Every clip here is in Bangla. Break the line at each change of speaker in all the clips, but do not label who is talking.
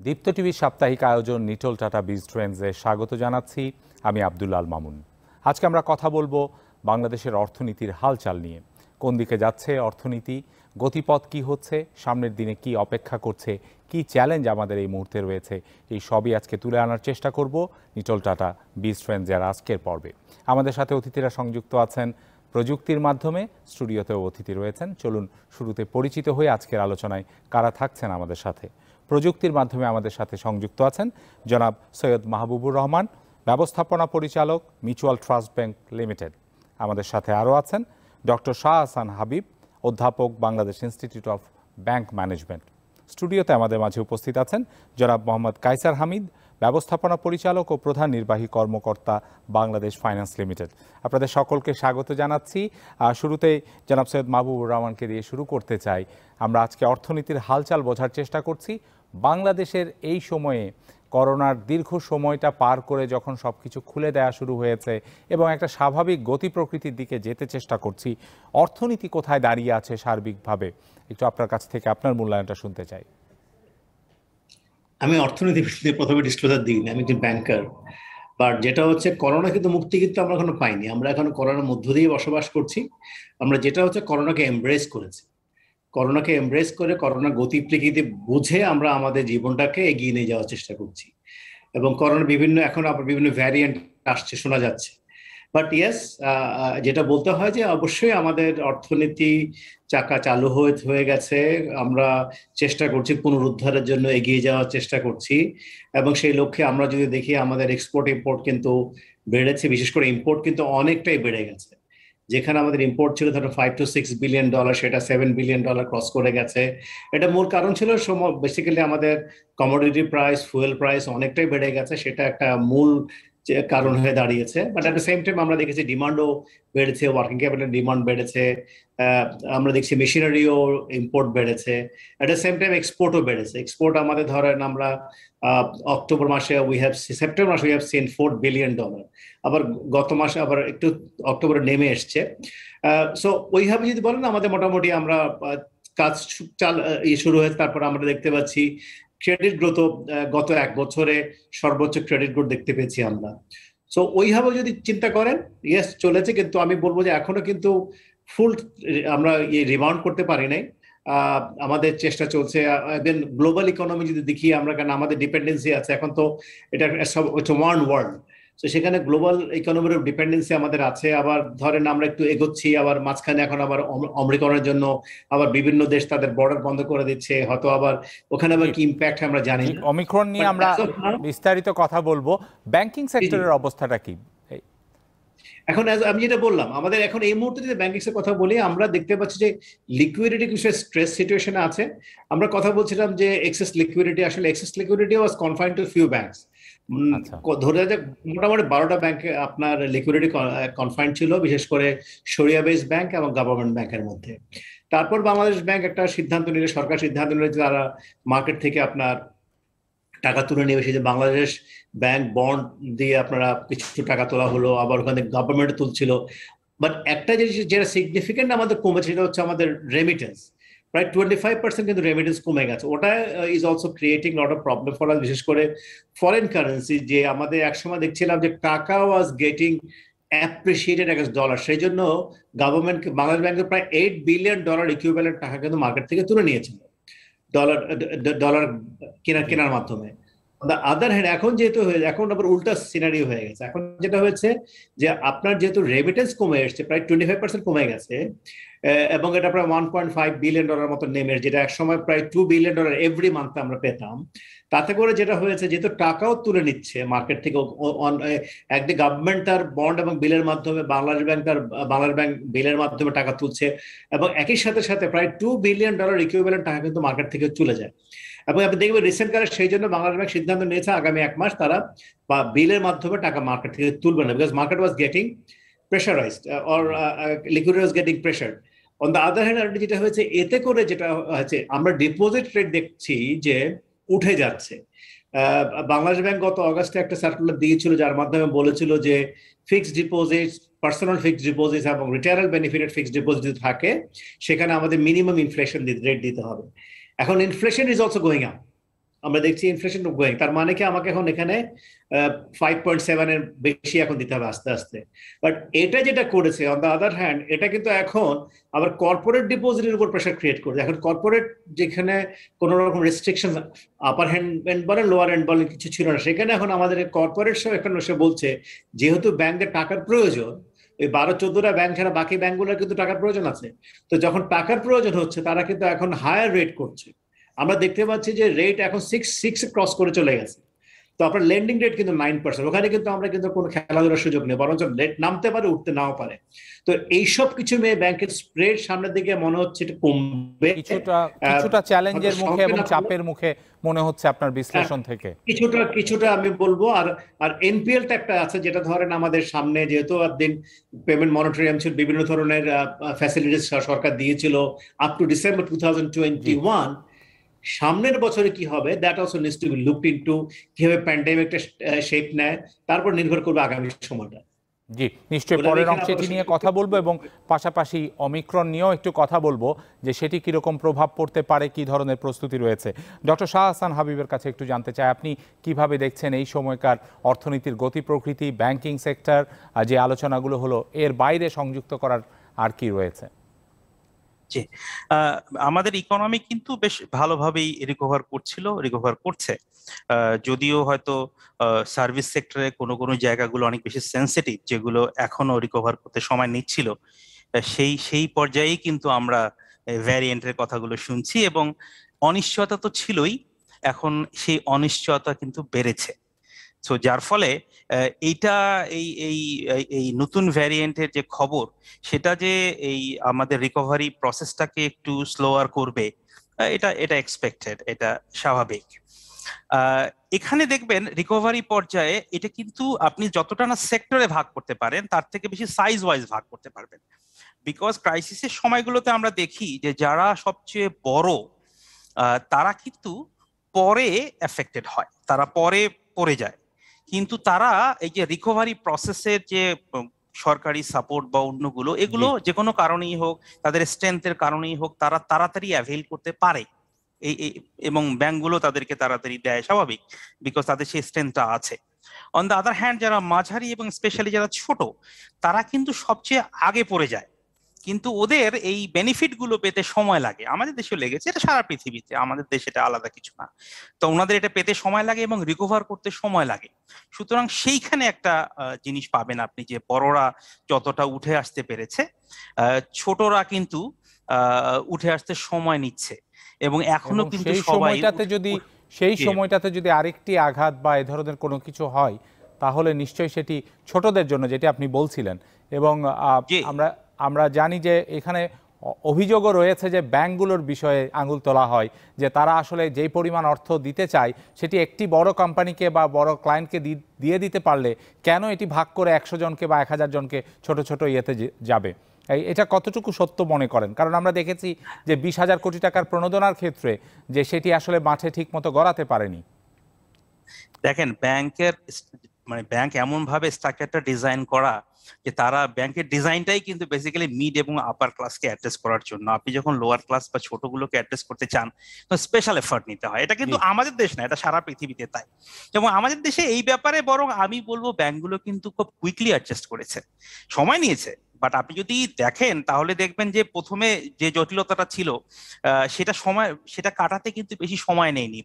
দীপ্ত টিভির সাপ্তাহিক আয়োজন নিটল টাটা বিজ ট্রেন্ডসে স্বাগত জানাচ্ছি। আমি আব্দুল্লাল মামুন। আজকে আমরা কথা বলবো বাংলাদেশের অর্থনীতির হালচাল নিয়ে। কোন দিকে যাচ্ছে অর্থনীতি, গতিপথ কি হচ্ছে, সামনের দিনে কি অপেক্ষা করছে, কি চ্যালেঞ্জ আমাদের এই মুহূর্তে রয়েছে, এই সবই আজকে তুলে আনার চেষ্টা করব নিটল টাটা বিজ ট্রেন্ডসের আজকের পর্বে। আমাদের সাথে অতিথিরা সংযুক্ত আছেন প্রযুক্তির মাধ্যমে, স্টুডিওতেও অতিথি রয়েছেন। চলুন শুরুতে পরিচিত হয়ে আজকের আলোচনায় কারা থাকছেন আমাদের সাথে। প্রযুক্তির মাধ্যমে আমাদের সাথে সংযুক্ত আছেন জনাব সৈয়দ মাহবুবুর রহমান, ব্যবস্থাপনা পরিচালক, মিউচুয়াল ট্রাস্ট ব্যাংক লিমিটেড। আমাদের সাথে আরও আছেন ডক্টর শাহ আহসান হাবিব, অধ্যাপক, Bangladesh institute of bank management. স্টুডিওতে আমাদের মাঝে উপস্থিত আছেন জনাব মোহাম্মদ কায়সার হামিদ, ব্যবস্থাপনা পরিচালক ও প্রধান নির্বাহী কর্মকর্তা, বাংলাদেশ ফাইন্যান্স লিমিটেড। আপনাদের সকলকে স্বাগত জানাচ্ছি। শুরুতেই জনাব সৈয়দ মাহবুবুর রহমানকে দিয়ে শুরু করতে চাই। আমরা আজকে অর্থনীতির হালচাল বোঝার চেষ্টা করছি। বাংলাদেশের এই সময়ে করোনার দীর্ঘ সময়টা পার করে যখন সব কিছু খুলে দেওয়া শুরু হয়েছে এবং একটা স্বাভাবিক গতি প্রকৃতির দিকে যেতে চেষ্টা করছি, অর্থনীতি কোথায় দাঁড়িয়ে আছে সার্বিকভাবে, একটু আপনার কাছ থেকে আপনার মূল্যায়নটা শুনতে চাই।
আমি অর্থনীতি প্রথমে ডিসক্লোজার দিইনি, আমি একজন ব্যাংকার। বাট যেটা হচ্ছে, করোনা কিন্তু মুক্তি কিন্তু আমরা এখনো পাইনি। আমরা এখন করোনার মধ্য দিয়ে বসবাস করছি। আমরা যেটা হচ্ছে করোনাকে এমব্রেস করেছি, করোনাকে এমব্রেস করে করোনার গতি প্রকৃতি বুঝে আমরা আমাদের জীবনটাকে এগিয়ে নিয়ে যাওয়ার চেষ্টা করছি। এবং করোনার এখন আবার বিভিন্ন ভ্যারিয়েন্ট আসছে, শোনা যাচ্ছে। বাট ইয়েস, যেটা বলতে হয় যে অবশ্যই আমাদের অর্থনীতি চাকা চালু হয়ে গেছে। আমরা চেষ্টা করছি পুনরুদ্ধারের জন্য, এগিয়ে যাওয়ার চেষ্টা করছি। এবং সেই লক্ষ্যে আমরা যদি দেখি, আমাদের এক্সপোর্ট ইম্পোর্ট কিন্তু বেড়েছে। বিশেষ করে ইম্পোর্ট কিন্তু অনেকটাই বেড়ে গেছে। যেখানে আমাদের ইম্পোর্ট ছিল ধরো $5 to 6 বিলিয়ন, সেটা $7 বিলিয়ন ক্রস করে গেছে। এটা মূল কারণ ছিল বেসিক্যালি আমাদের কমোডিটি প্রাইস, ফুয়েল প্রাইস অনেকটাই বেড়ে গেছে। সেটা একটা মূল কারণ হয়ে দাঁড়িয়েছে। But at the same time আমরা দেখেছি ডিমান্ডও বেড়েছে, ওয়ার্কিং ক্যাপিটাল ডিমান্ড বেড়েছে। আমরা দেখছি মেশিনারিও ইম্পোর্ট বেড়েছে। অ্যাট দ্য সেম টাইম এক্সপোর্টও বেড়েছে। এক্সপোর্ট আমাদের ধরেন আমরা সেপ্টেম্বর মাসে উই হ্যাভ সিন $4 বিলিয়ন। আবার গত মাসে আবার একটু অক্টোবরে নেমে এসছে। সো ওইভাবে যদি বলেন, আমাদের মোটামুটি আমরা কাজ শুরু হয়েছে। তারপর আমরা দেখতে পাচ্ছি ক্রেডিট গ্রোথ গত এক বছরে সর্বোচ্চ ক্রেডিট গ্রোথ দেখতে পেয়েছি আমরা। সো ওইভাবে যদি চিন্তা করেন, ইয়েস চলেছে। কিন্তু আমি বলবো যে এখনো কিন্তু ফুল আমরা রিবাউন্ড করতে পারি নাই। আমাদের চেষ্টা চলছে। দেন গ্লোবাল ইকোনমি যদি দেখি আমরা, কারণ আমাদের ডিপেন্ডেন্সি আছে এখন, তো এটা ওয়ান ওয়ার্ল্ড। তো সেখানে গ্লোবাল ইকোনমির ডিপেন্ডেন্সি আমাদের আছে। আবার ধরেন আমরা একটু এগোচ্ছি, আবার মাঝখানে এখন আবার অমরিকরণের জন্য আবার বিভিন্ন দেশ তাদের বর্ডার বন্ধ করে দিচ্ছে। হয়তো আবার ওখানে আবার কি ইম্প্যাক্ট আমরা জানি না।
অমিক্রন নিয়ে আমরা বিস্তারিত কথা বলবো। ব্যাংকিং সেক্টরের অবস্থাটা কি
এখন? আমি যেটা বললাম, আমাদের এখন এই মুহূর্তে যদি ব্যাংকিং এর কথা বলি, আমরা দেখতে পাচ্ছি যে লিকুইডিটি কিছু স্ট্রেস সিচুয়েশনে আছে। আমরা কথা বলছিলাম যে excess liquidity was confined to few banks. ধরে যাক মোটামুটি 12টা ব্যাংকে আপনার লিকুইডিটি কনফাইন্ড ছিল, বিশেষ করে শরিয়া বেস ব্যাংক এবং গভর্নমেন্ট ব্যাংকের মধ্যে। তারপর বাংলাদেশ ব্যাংক একটা সিদ্ধান্ত নিলে, সরকার সিদ্ধান্ত নিলে, তারা মার্কেট থেকে আপনার টাকা তুলে নিয়ে এসে যে বাংলাদেশ ব্যাংক বন্ড দিয়ে আপনারা কিছু টাকা তোলা হলো, আবার ওখানে গভর্নমেন্ট তুলছিল। বাট একটা জিনিস যেটা সিগনিফিকেন্ট আমাদের কমেছে, সেটা হচ্ছে আমাদের রেমিটেন্স। প্রায় 25% কিন্তু রেমিটেন্স কমে গেছে। ওটা is also creating lot of problem for us, বিশেষ করে ফরেন কারেন্সি। যে আমাদের একসময় দেখছিলাম যে টাকা was getting appreciated against dollar, সেই জন্য গভর্নমেন্ট বাংলাদেশ ব্যাংকের প্রায় $8 বিলিয়ন ইকুইভ্যালেন্ট টাকা কিন্তু মার্কেট থেকে তুলে নিয়েছিল ডলার কেনার মাধ্যমে। আদার হ্যান্ড এখন যেহেতু এখন আবার উল্টা সিনারিও হয়ে গেছে। এখন যেটা হয়েছে যে আপনার যেহেতু রেমিটেন্স কমে এসছে, প্রায় 25% কমে গেছে, এবং এটা প্রায় $1.5 বিলিয়ন মতো নেমে, যেটা একসময় প্রায় $2 বিলিয়ন এভরি মান্থ আমরা পেতাম। তাতে করে যেটা হয়েছে, যেহেতু টাকাও তুলে নিচ্ছে মার্কেট থেকে, একদিকে গভর্নমেন্ট তার বন্ড এবং বিলের মাধ্যমে, বাংলাদেশ ব্যাংক বিলের মাধ্যমে টাকা তুলছে, এবং একই সাথে প্রায় $2 বিলিয়ন ইকুইভ্যালেন্ট টাকা কিন্তু মার্কেট থেকে চলে যায়। এবং আপনি দেখবেন রিসেন্ট কালে সেই জন্য বাংলাদেশ ব্যাংক সিদ্ধান্ত নিয়েছে আগামী 1 মাস তারা বিলের মাধ্যমে টাকা মার্কেট থেকে তুলবে না, because market was getting pressurised or liquidity was getting pressured. On the other hand, যেটা হয়েছে, এতে করে যেটা হয়েছে, আমরা ডিপোজিট রেট দেখছি যে উঠে যাচ্ছে। বাংলাদেশ ব্যাংক গত অগাস্টে একটা সার্কুলার দিয়েছিল, যার মাধ্যমে বলেছিল যে fixed deposit, personal fixed deposit এবং রিটায়ারাল বেনিফিটেড ফিক্সড ডিপোজিট যদি থাকে, সেখানে আমাদের মিনিমাম ইনফ্লেশন রেট দিতে হবে। এখন inflation is also going up আমরা দেখছি ইনফ্লেশন গোয়িং, তার মানে কি আমাকে এখন এখানে 5.7 এর বেশি এখন দিতে হবে আস্তে আস্তে। বাট এটা যেটা করেছে অন দ্য আদার হ্যান্ড, এটা কিন্তু এখন আবার কর্পোরেট ডিপোজিটের উপর প্রেশার ক্রিয়েট করেছে। এখন কর্পোরেট যেখানে কোন রকম রেস্ট্রিকশন আপার হ্যান্ড বলেন লোয়ার হ্যান্ড বলেন কিছু ছিল না, সেখানে এখন আমাদের কর্পোরেট সব এখন সে বলছে যেহেতু ব্যাংকের টাকার প্রয়োজন, ওই 12-14টা ব্যাংক ছাড়া বাকি ব্যাংকগুলোর কিন্তু টাকার প্রয়োজন আছে, তো যখন টাকার প্রয়োজন হচ্ছে তারা কিন্তু এখন হায়ার রেট করছে। আমরা দেখতে পাচ্ছি যে রেট এখন 6 ক্রস করে চলে গেছে। তো আপনার লেন্ডিং রেট কিন্তু 9%, ওখানে কিন্তু আমরা কিন্তু কোনো খেলাধুলার সুযোগ নেই, বরঞ্চ রেট নামতে পারে উঠতে নাও পারে। তো এইসব কিছু মেয়ে ব্যাংকের স্প্রেড সামনের দিকে মনে হচ্ছে এটা কমবে,
কিছুটা চ্যালেঞ্জের মুখে এবং চাপের মুখে মনে হচ্ছে আপনার বিশ্লেষণ থেকে।
কিছুটা আমি বলবো। আর এনপিএলটা একটা আছে, যেটা ধরেন আমাদের সামনে যেহেতু দিন পেমেন্ট মনিটরিয়াম ছিল, বিভিন্ন ধরনের ফ্যাসিলিটিস সরকার দিয়েছিল আপ টু ডিসেম্বর 2021। সামনের বছরে কি হবে, that also needs to be looked into, কিভাবে প্যান্ডেমিকটা শেপ নেয়, তারপর নির্ভর করবে আগামী সময়টা।
জি, নিশ্চয়ই পরের অংশে এটি নিয়ে কথা বলবো এবং পাশাপাশি অমিক্রন নিয়েও একটু কথা বলবো যে সেটি কিরকম প্রভাব পড়তে পারে, কি ধরনের প্রস্তুতি রয়েছে। ডক্টর শাহ হাসান হাবিবের কাছে একটু জানতে চাই, আপনি কিভাবে দেখছেন এই সময়কার অর্থনীতির গতি প্রকৃতি, ব্যাংকিং সেক্টর, যে আলোচনাগুলো হলো এর বাইরে সংযুক্ত করার আর কি রয়েছে?
জি, আমাদের ইকোনমি কিন্তু বেশ ভালোভাবেই রিকভার করছে। যদিও হয়তো সার্ভিস সেক্টরে কোনো জায়গাগুলো অনেক বেশি সেন্সিটিভ, যেগুলো এখনো রিকভার করতে সময় নিচ্ছিল, সেই পর্যায়েই কিন্তু আমরা ভ্যারিয়েন্টের কথাগুলো শুনছি এবং অনিশ্চয়তা তো ছিলই, এখন সেই অনিশ্চয়তা কিন্তু বেড়েছে। সো যার ফলে এইটা এই এই এই নতুন ভ্যারিয়েন্টের যে খবর, সেটা যে এই আমাদের রিকভারি প্রসেসটাকে একটু স্লোয়ার করবে, এটা এক্সপেক্টেড, এটা স্বাভাবিক। এখানে দেখবেন রিকভারি পর্যায়ে এটা কিন্তু আপনি যতটা না সেক্টরে ভাগ করতে পারেন, তার থেকে বেশি সাইজ ওয়াইজ ভাগ করতে পারবেন। বিকজ ক্রাইসিসের সময়গুলোতে আমরা দেখি যে যারা সবচেয়ে বড় তারা কিন্তু পরে এফেক্টেড হয়, তারা পরে পড়ে যায়, কিন্তু তারা এই যে রিকভারি প্রসেসের যে সরকারি সাপোর্ট বা অন্যগুলো, এগুলো যে কোনো কারণেই হোক, তাদের স্ট্রেংথের কারণেই হোক, তারা তাড়াতাড়ি অ্যাভেল করতে পারে এবং ব্যাংকগুলো তাদেরকে তাড়াতাড়ি দেয়, স্বাভাবিক, বিকজ তাদের সেই স্ট্রেংথটা আছে। অন দ্য আদার হ্যান্ড যারা মাঝারি এবং স্পেশালি যারা ছোট, তারা কিন্তু সবচেয়ে আগে পড়ে যায়, কিন্তু ওদের এই বেনিফিট গুলো পেতে সময় লাগে। আমাদের দেশেও লেগেছে, এটা সারা পৃথিবীতে, আমাদের দেশে এটা আলাদা কিছু না। তো ওনাদের এটা পেতে সময় লাগে এবং রিকভার করতে সময় লাগে। সুতরাং সেইখানে একটা জিনিস পাবেন আপনি, যে বড়রা যতটা উঠে আসতে পেরেছে, ছোটরা কিন্তু উঠে আসতে সময় নিচ্ছে এবং এখনো কিন্তু
সেই সময়টাতে যদি আরেকটি আঘাত বা এ ধরনের কোনো কিছু হয়, তাহলে নিশ্চয়ই সেটি ছোটদের জন্য, যেটি আপনি বলছিলেন। এবং আমরা জানি যে এখানে অভিযোগও রয়েছে যে ব্যাংকগুলোর বিষয়ে আঙুল তোলা হয়, যে তারা আসলে যেই পরিমাণ অর্থ দিতে চায় সেটি একটি বড় কোম্পানিকে বা বড় ক্লায়েন্টকে দিয়ে দিতে পারলে কেন এটি ভাগ করে 100 জনকে বা 1000 জনকে ছোট ছোট ইয়েতে যাবে। এটা কতটুকু সত্য মনে করেন? কারণ আমরা দেখেছি যে 20,000 কোটি টাকার প্রণোদনার ক্ষেত্রে যে সেটি আসলে মাঠে ঠিক মতো গড়াতে পারেনি।
দেখেন, ব্যাংক এমন ভাবে স্ট্রাকচারটা ডিজাইন করা যে তারা ব্যাংকের ডিজাইনটাই কিন্তু বেসিক্যালি মিড এবং আপার ক্লাসকে অ্যাড্রেস করার জন্য। আপনি যখন লোয়ার ক্লাস বা ছোটগুলোকে অ্যাড্রেস করতে চান, তো স্পেশাল এফার্ট নিতে হয়। এটা কিন্তু আমাদের দেশ না, এটা সারা পৃথিবীতে তাই। এবং আমাদের দেশে এই ব্যাপারে বরং আমি বলবো ব্যাংকগুলো কিন্তু খুব কুইকলি অ্যাডজাস্ট করেছে, সময় নিয়েছে। বাট আপনি যদি দেখেন তাহলে দেখবেন যে প্রথমে যে জটিলতাটা ছিল সেটা কাটাতে কিন্তু বেশি সময় নেয়নি,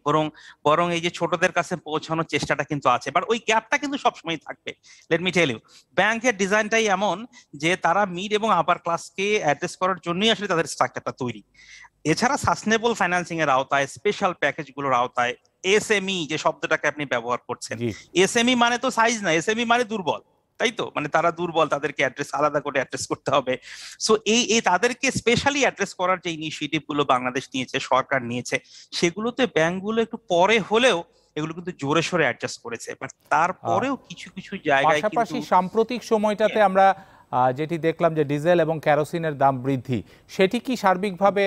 বরং এই যে ছোটদের কাছে পৌঁছানোর চেষ্টাটা কিন্তু আছে। বাট ওই গ্যাপটা কিন্তু সবসময় থাকবে। লেট মি টেল ইউ, ব্যাংকের ডিজাইনটাই এমন যে তারা মিড এবং আপার ক্লাসকে অ্যাড্রেস করার জন্যই আসলে তাদের স্ট্রাকচারটা তৈরি। এছাড়া সাস্টেনেবল ফাইন্যান্সিং এর আওতায়, স্পেশাল প্যাকেজগুলোর আওতায় এসএমই যে শব্দটাকে আপনি ব্যবহার করছেন, এসএমই মানে তো সাইজ না, এসএমই মানে দুর্বল, তাই তো? মানে তারা দুর্বল, তাদেরকে আলাদা করে অ্যাড্রেস করতে হবে। সো এই তাদেরকে স্পেশালি অ্যাড্রেস করার যে ইনিশিয়েটিভ গুলো বাংলাদেশ নিয়েছে, সরকার নিয়েছে, সেগুলোতে ব্যাংকগুলো একটু পরে হলেও এগুলো কিন্তু জোরে সোরে অ্যাডজাস্ট করেছে। বাট তারপরেও কিছু জায়গায়
পাশাপাশি সাম্প্রতিক সময়টাতে আমরা যেটি দেখলাম যে ডিজেল এবং কেরোসিনের দাম বৃদ্ধি, সেটি কি সার্বিকভাবে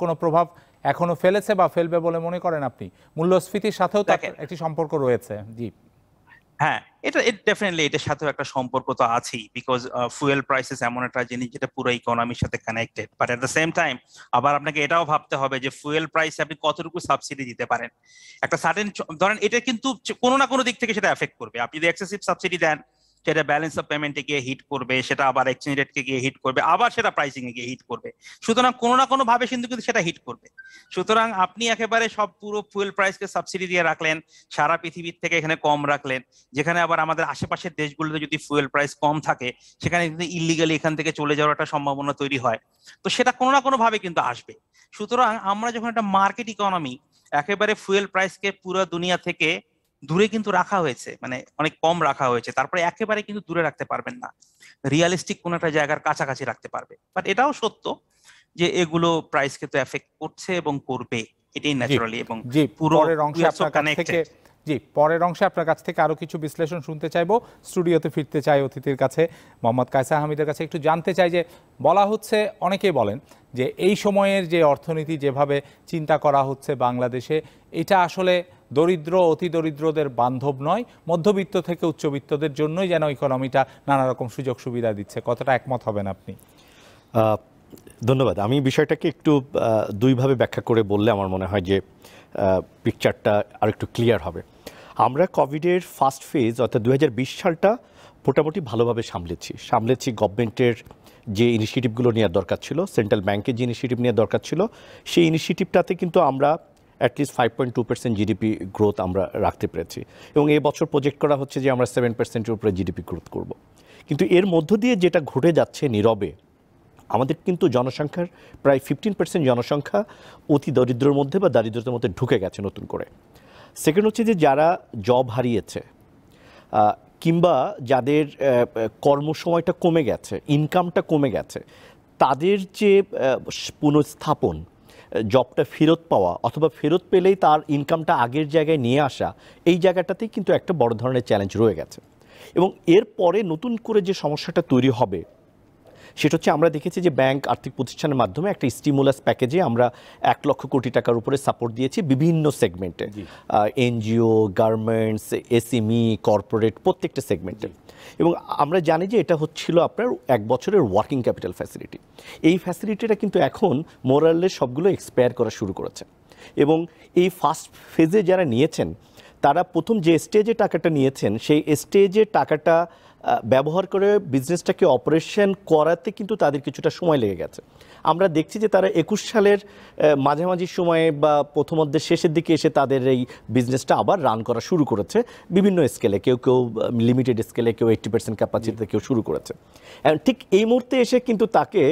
কোনো প্রভাব এখনো ফেলেছে বা ফেলবে বলে মনে করেন আপনি? মূল্যস্ফীতির সাথেও তার একটি সম্পর্ক রয়েছে। জি,
হ্যাঁ, এটা ডেফিনেটলি এটার সাথেও একটা সম্পর্ক তো আছেই, বিকজ ফুয়েল প্রাইসেস এমন একটা জিনিস যেটা পুরো ইকোনমির সাথে connected. But at the same time আবার আপনাকে এটাও ভাবতে হবে যে ফুয়েল প্রাইসে আপনি কতটুকু সাবসিডি দিতে পারেন। একটা সার্টেন ধরেন এটা কিন্তু কোনো না কোনো দিক থেকে সেটা এফেক্ট করবে। আপনি যদি এক্সেসিভ সাবসিডি দেন, সেটা ব্যালেন্স অফ পেমেন্টে গিয়ে হিট করবে, সেটা আবার এক্সচেঞ্জ রেটকে গিয়ে হিট করবে, আবার সেটা প্রাইসিং এ গিয়ে হিট করবে। সুতরাং কোনো না কোনো ভাবে কিন্তু সেটা হিট করবে। সুতরাং আপনি একেবারে সব পুরো ফুয়েল প্রাইসকে সাবসিডি দিয়ে রাখলেন, সারা পৃথিবীর থেকে এখানে কম রাখলেন, যেখানে আবার আমাদের আশেপাশের দেশগুলোতে যদি ফুয়েল প্রাইস কম থাকে সেখানে কিন্তু ইলিগালি এখান থেকে চলে যাওয়ার একটা সম্ভাবনা তৈরি হয়। তো সেটা কোনো না কোনো ভাবে কিন্তু আসবে। সুতরাং আমরা যখন একটা মার্কেট ইকোনমি, একেবারে ফুয়েল প্রাইসকে পুরো দুনিয়া থেকে দূরে কিন্তু রাখা হয়েছে, মানে অনেক কম রাখা হয়েছে, তারপরে একেবারে কিন্তু দূরে রাখতে পারবেন না, রিয়ালিস্টিক কোন একটা জায়গার কাছাকাছি রাখতে পারবে। বাট এটাও সত্য যে এগুলো প্রাইসকে তো এফেক্ট করছে এবং করবে, এটাই ন্যাচারালি। এবং পুরো
পরের অংশে আপনার কাছ থেকে পরের অংশে আপনার কাছ থেকে আরো কিছু বিশ্লেষণ শুনতে চাইবো। স্টুডিওতে ফিরতে চাই অতিথির কাছে, মোহাম্মদ কায়সার আহমেদের কাছে একটু জানতে চাই যে বলা হচ্ছে, অনেকেই বলেন যে এই সময়ের যে অর্থনীতি যেভাবে চিন্তা করা হচ্ছে বাংলাদেশে, এটা আসলে দরিদ্র অতি দরিদ্রদের বান্ধব নয়, মধ্যবিত্ত থেকে উচ্চবিত্তদের জন্যই যেন ইকোনমিটা নানা রকম সুযোগ সুবিধা দিচ্ছে। কতটা একমত হবেন আপনি?
ধন্যবাদ। আমি বিষয়টাকে একটু দুইভাবে ব্যাখ্যা করে বললে আমার মনে হয় যে পিকচারটা আর একটু ক্লিয়ার হবে। আমরা কোভিডের ফার্স্ট ফেজ অর্থাৎ 2020 সালটা মোটামুটি ভালোভাবে সামলেছি। গভর্নমেন্টের যে ইনিশিয়েটিভগুলো নেওয়ার দরকার ছিল, সেন্ট্রাল ব্যাংকের যে ইনিশিয়েটিভ নেওয়ার দরকার ছিল, সেই ইনিশিয়েটিভটাতে কিন্তু আমরা অ্যাটলিস্ট 5.2% জিডিপি গ্রোথ আমরা রাখতে পেরেছি। এবং এই বছর প্রজেক্ট করা হচ্ছে যে আমরা 7%-এর উপরে জিডিপি গ্রোথ করব। কিন্তু এর মধ্য দিয়ে যেটা ঘটে যাচ্ছে নীরবে, আমাদের কিন্তু জনসংখ্যার প্রায় 15% জনসংখ্যা অতি দরিদ্রের মধ্যে বা দারিদ্রতার মধ্যে ঢুকে গেছে নতুন করে। সেকেন্ড হচ্ছে যে যারা জব হারিয়েছে কিংবা যাদের কর্মসময়টা কমে গেছে, ইনকামটা কমে গেছে, তাদের যে পুনঃস্থাপন, জবটা ফেরত পাওয়া অথবা ফেরত পেলেই তার ইনকামটা আগের জায়গায় নিয়ে আসা, এই জায়গাটাতেই কিন্তু একটা বড় ধরনের চ্যালেঞ্জ রয়ে গেছে। এবং এরপরে নতুন করে যে সমস্যাটা তৈরি হবে সেটা হচ্ছে, আমরা দেখেছি যে ব্যাংক আর্থিক প্রতিষ্ঠানের মাধ্যমে একটা স্টিমুলাস প্যাকেজে আমরা 1 লক্ষ কোটি টাকার উপরে সাপোর্ট দিয়েছি বিভিন্ন সেগমেন্টে, এনজিও, গার্মেন্টস, এসএমই, কর্পোরেট, প্রত্যেকটা সেগমেন্টে। এবং আমরা জানি যে এটা হচ্ছিল আপনার 1 বছরের ওয়ার্কিং ক্যাপিটাল ফ্যাসিলিটি। এই ফ্যাসিলিটিটা কিন্তু এখন মোরালে সবগুলো এক্সপায়ার করা শুরু করেছে। এবং এই ফার্স্ট ফেজে যারা নিয়েছেন, তারা প্রথম যে স্টেজে টাকাটা নিয়েছেন, সেই স্টেজে টাকাটা ব্যবহার করে বিজনেসটাকে অপারেশন করাতে কিন্তু তাদের কিছুটা সময় লেগে গেছে। আমরা দেখছি যে তারা 21 সালের মাঝামাঝি সময়ে বা প্রথমার্ধের শেষের দিকে এসে তাদের এই বিজনেসটা আবার রান করা শুরু করেছে বিভিন্ন স্কেলে, কেউ লিমিটেড স্কেলে, কেউ 80% ক্যাপাসিটিতে কেউ শুরু করেছে। ঠিক এই মুহূর্তে এসে কিন্তু তাকে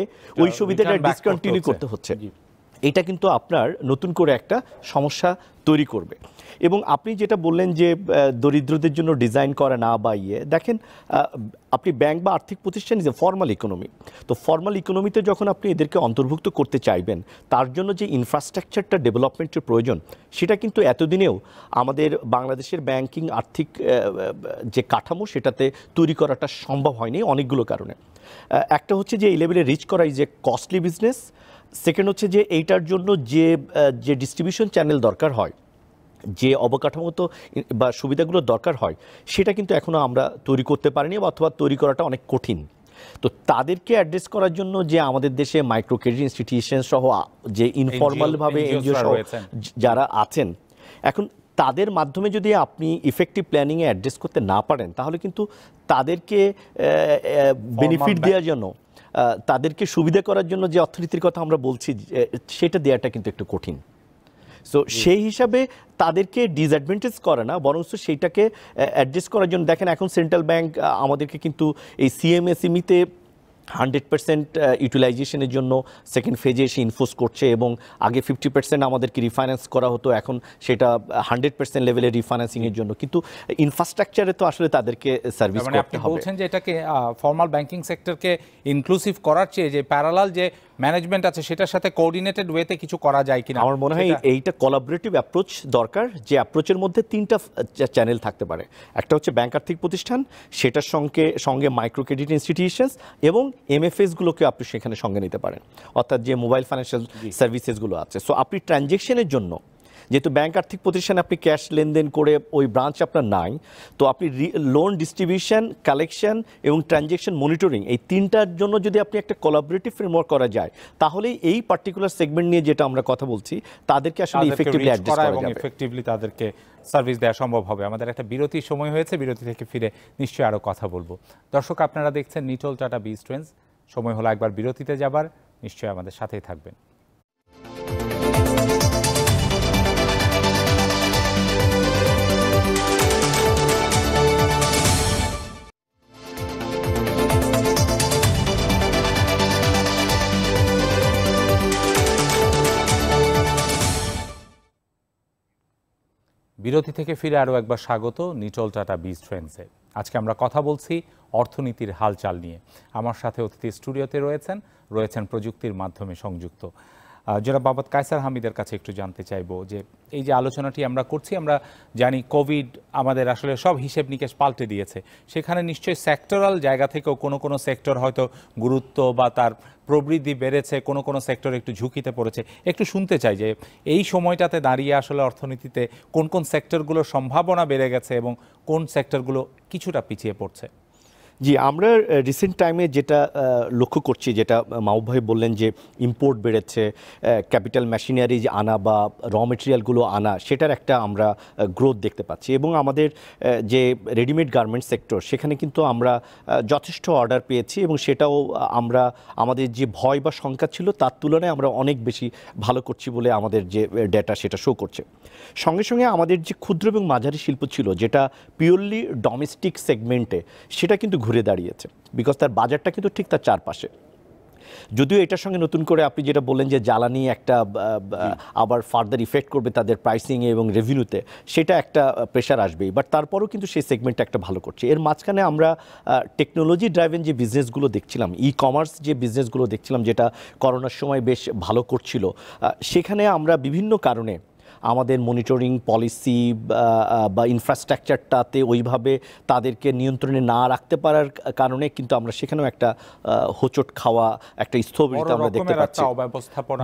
ওই সুবিধাটা ডিসকন্টিনিউ করতে হচ্ছে। এটা কিন্তু আপনার নতুন করে একটা সমস্যা তৈরি করবে। এবং আপনি যেটা বললেন যে দরিদ্রদের জন্য ডিজাইন করা না বা দেখেন, আপনি ব্যাংক বা আর্থিক প্রতিষ্ঠান ইজ এ ফর্মাল ইকোনমি। তো ফর্মাল ইকোনমিতে যখন আপনি এদেরকে অন্তর্ভুক্ত করতে চাইবেন, তার জন্য যে ইনফ্রাস্ট্রাকচারটা ডেভেলপমেন্টের প্রয়োজন, সেটা কিন্তু এতদিনেও আমাদের বাংলাদেশের ব্যাংকিং আর্থিক যে কাঠামো, সেটাতে তৈরি করাটা সম্ভব হয়নি অনেকগুলো কারণে। একটা হচ্ছে যে এই লেভেলে রিচ করা is a costly business. Second হচ্ছে যে এইটার জন্য যে ডিস্ট্রিবিউশন চ্যানেল দরকার হয়, যে অবকাঠামোগত বা সুবিধাগুলো দরকার হয়, সেটা কিন্তু এখনও আমরা তৈরি করতে পারিনি, অথবা তৈরি করাটা অনেক কঠিন। তো তাদেরকে অ্যাড্রেস করার জন্য যে আমাদের দেশে মাইক্রো ক্রেডিট ইনস্টিটিউশন সহ যে ইনফর্মালভাবে এনজিও সহ যারা আছেন, এখন তাদের মাধ্যমে যদি আপনি ইফেক্টিভ প্ল্যানিংয়ে অ্যাড্রেস করতে না পারেন, তাহলে কিন্তু তাদেরকে বেনিফিট দেওয়ার জন্য, তাদেরকে সুবিধা করার জন্য যে অর্থনীতির কথা আমরা বলছি, সেটা দেওয়াটা কিন্তু একটু কঠিন। সো সেই হিসাবে তাদেরকে ডিসঅ্যাডভান্টেজ করে না, বরং সেইটাকে অ্যাডজাস্ট করার জন্য দেখেন এখন সেন্ট্রাল ব্যাংক আমাদেরকে কিন্তু এই সিএমএসএমইতে 100% ইউটিলাইজেশনের জন্য সেকেন্ড ফেজে এসে ইনফোর্স করছে। এবং আগে 50% আমাদেরকে রিফাইন্যান্স করা হতো, এখন সেটা 100% লেভেলে রিফাইন্যান্সিংয়ের জন্য। কিন্তু ইনফ্রাস্ট্রাকচারে তো আসলে তাদেরকে সার্ভিস করতে হবে।
বলছেন যে এটাকে ফর্মাল ব্যাংকিং সেক্টরকে ইনক্লুসিভ করার চেয়ে যে প্যারালাল যে ম্যানেজমেন্ট আছে, সেটার সাথে কোঅর্ডিনেটেড ওয়েতে কিছু করা যায় কিনা?
আমার মনে হয় এইটা কোলাবোরেটিভ অ্যাপ্রোচ দরকার, যে অ্যাপ্রোচের মধ্যে 3টা চ্যানেল থাকতে পারে। একটা হচ্ছে ব্যাংক আর্থিক প্রতিষ্ঠান, সেটার সঙ্গে মাইক্রো ক্রেডিট ইনস্টিটিউশনস এবং এমএফএসগুলোকে আপনি সেখানে সঙ্গে নিতে পারেন, অর্থাৎ যে মোবাইল ফাইন্যান্সিয়াল সার্ভিসেসগুলো আছে। সো আপনি ট্রানজ্যাকশনের জন্য যেহেতু ব্যাংক আর্থিক প্রতিষ্ঠানে আপনি ক্যাশ লেনদেন করে ওই ব্রাঞ্চ আপনার নাই, তো আপনি লোন ডিস্ট্রিবিউশন, কালেকশন এবং ট্রানজ্যাকশন মনিটরিং এই তিনটার জন্য যদি আপনি একটা কোলাবোরেটিভ ফ্রেমওয়ার্ক করা যায়, তাহলে এই পার্টিকুলার সেগমেন্ট নিয়ে যেটা আমরা কথা বলছি তাদেরকে আসলে ইফেক্টিভলি অ্যাড্রেস করা
এবং
যাবে,
ইফেক্টিভলি তাদেরকে সার্ভিস দেওয়া সম্ভব হবে। আমাদের একটা বিরতির সময় হয়েছে, বিরতি থেকে ফিরে নিশ্চয়ই আরও কথা বলবো। দর্শক, আপনারা দেখছেন নিটোল টাটা বিজ ট্রেন্ডস। সময় হলো একবার বিরতিতে যাবার, নিশ্চয়ই আমাদের সাথেই থাকবেন। বিরতি থেকে ফিরে আরও একবার স্বাগত নিটোল টাটা বিজ ট্রেন্ডসে। আজকে আমরা কথা বলছি অর্থনীতির হালচাল নিয়ে। আমার সাথে অতিথি স্টুডিওতে রয়েছেন প্রযুক্তির মাধ্যমে সংযুক্ত জনাব বাবত কায়সার হামিদের কাছে একটু জানতে চাইবো যে এই যে আলোচনাটি আমরা করছি, আমরা জানি কোভিড আমাদের আসলে সব হিসেব নিকেশ পাল্টে দিয়েছে। সেখানে নিশ্চয়ই সেক্টরাল জায়গা থেকেও কোনো সেক্টর হয়তো গুরুত্ব বা তার প্রবৃদ্ধি বেড়েছে, কোনো সেক্টর একটু ঝুঁকিতে পড়েছে। একটু শুনতে চাই যে এই সময়টাতে দাঁড়িয়ে আসলে অর্থনীতিতে কোন সেক্টরগুলোর সম্ভাবনা বেড়ে গেছে এবং কোন সেক্টরগুলো কিছুটা পিছিয়ে পড়ছে।
জি, আমরা রিসেন্ট টাইমে যেটা লক্ষ্য করছি, যেটা মাহবুব ভাই বললেন যে ইম্পোর্ট বেড়েছে, ক্যাপিটাল মেশিনারি আনা বা র মেটেরিয়ালগুলো আনা, সেটার একটা আমরা গ্রোথ দেখতে পাচ্ছি। এবং আমাদের যে রেডিমেড গার্মেন্টস সেক্টর, সেখানে কিন্তু আমরা যথেষ্ট অর্ডার পেয়েছি এবং সেটাও আমরা আমাদের যে ভয় বা শঙ্কা ছিল তার তুলনায় আমরা অনেক বেশি ভালো করছি বলে আমাদের যে ডেটা সেটা শো করছে। সঙ্গে সঙ্গে আমাদের যে ক্ষুদ্র এবং মাঝারি শিল্প ছিল, যেটা পিওরলি ডোমেস্টিক সেগমেন্টে, সেটা কিন্তু ঘুরে দাঁড়িয়েছে, বিকজ তার বাজারটা কিন্তু ঠিক তার চারপাশে। যদিও এটার সঙ্গে নতুন করে আপনি যেটা বললেন যে জ্বালানি একটা আবার ফার্দার ইফেক্ট করবে তাদের প্রাইসিংয়ে এবং রেভিনিউতে, সেটা একটা প্রেশার আসবেই, বাট তারপরেও কিন্তু সেই সেগমেন্টটা একটা ভালো করছে। এর মাঝখানে আমরা টেকনোলজি ড্রাইভেন যে বিজনেসগুলো দেখছিলাম, ই কমার্স যে বিজনেসগুলো দেখছিলাম, যেটা করোনার সময় বেশ ভালো করছিল, সেখানে আমরা বিভিন্ন কারণে আমাদের মনিটরিং পলিসি বা ইনফ্রাস্ট্রাকচারটাতে ওইভাবে তাদেরকে নিয়ন্ত্রণে না রাখতে পারার কারণে কিন্তু আমরা সেখানেও একটা হোঁচট খাওয়া, একটা স্থবিরতা আমরা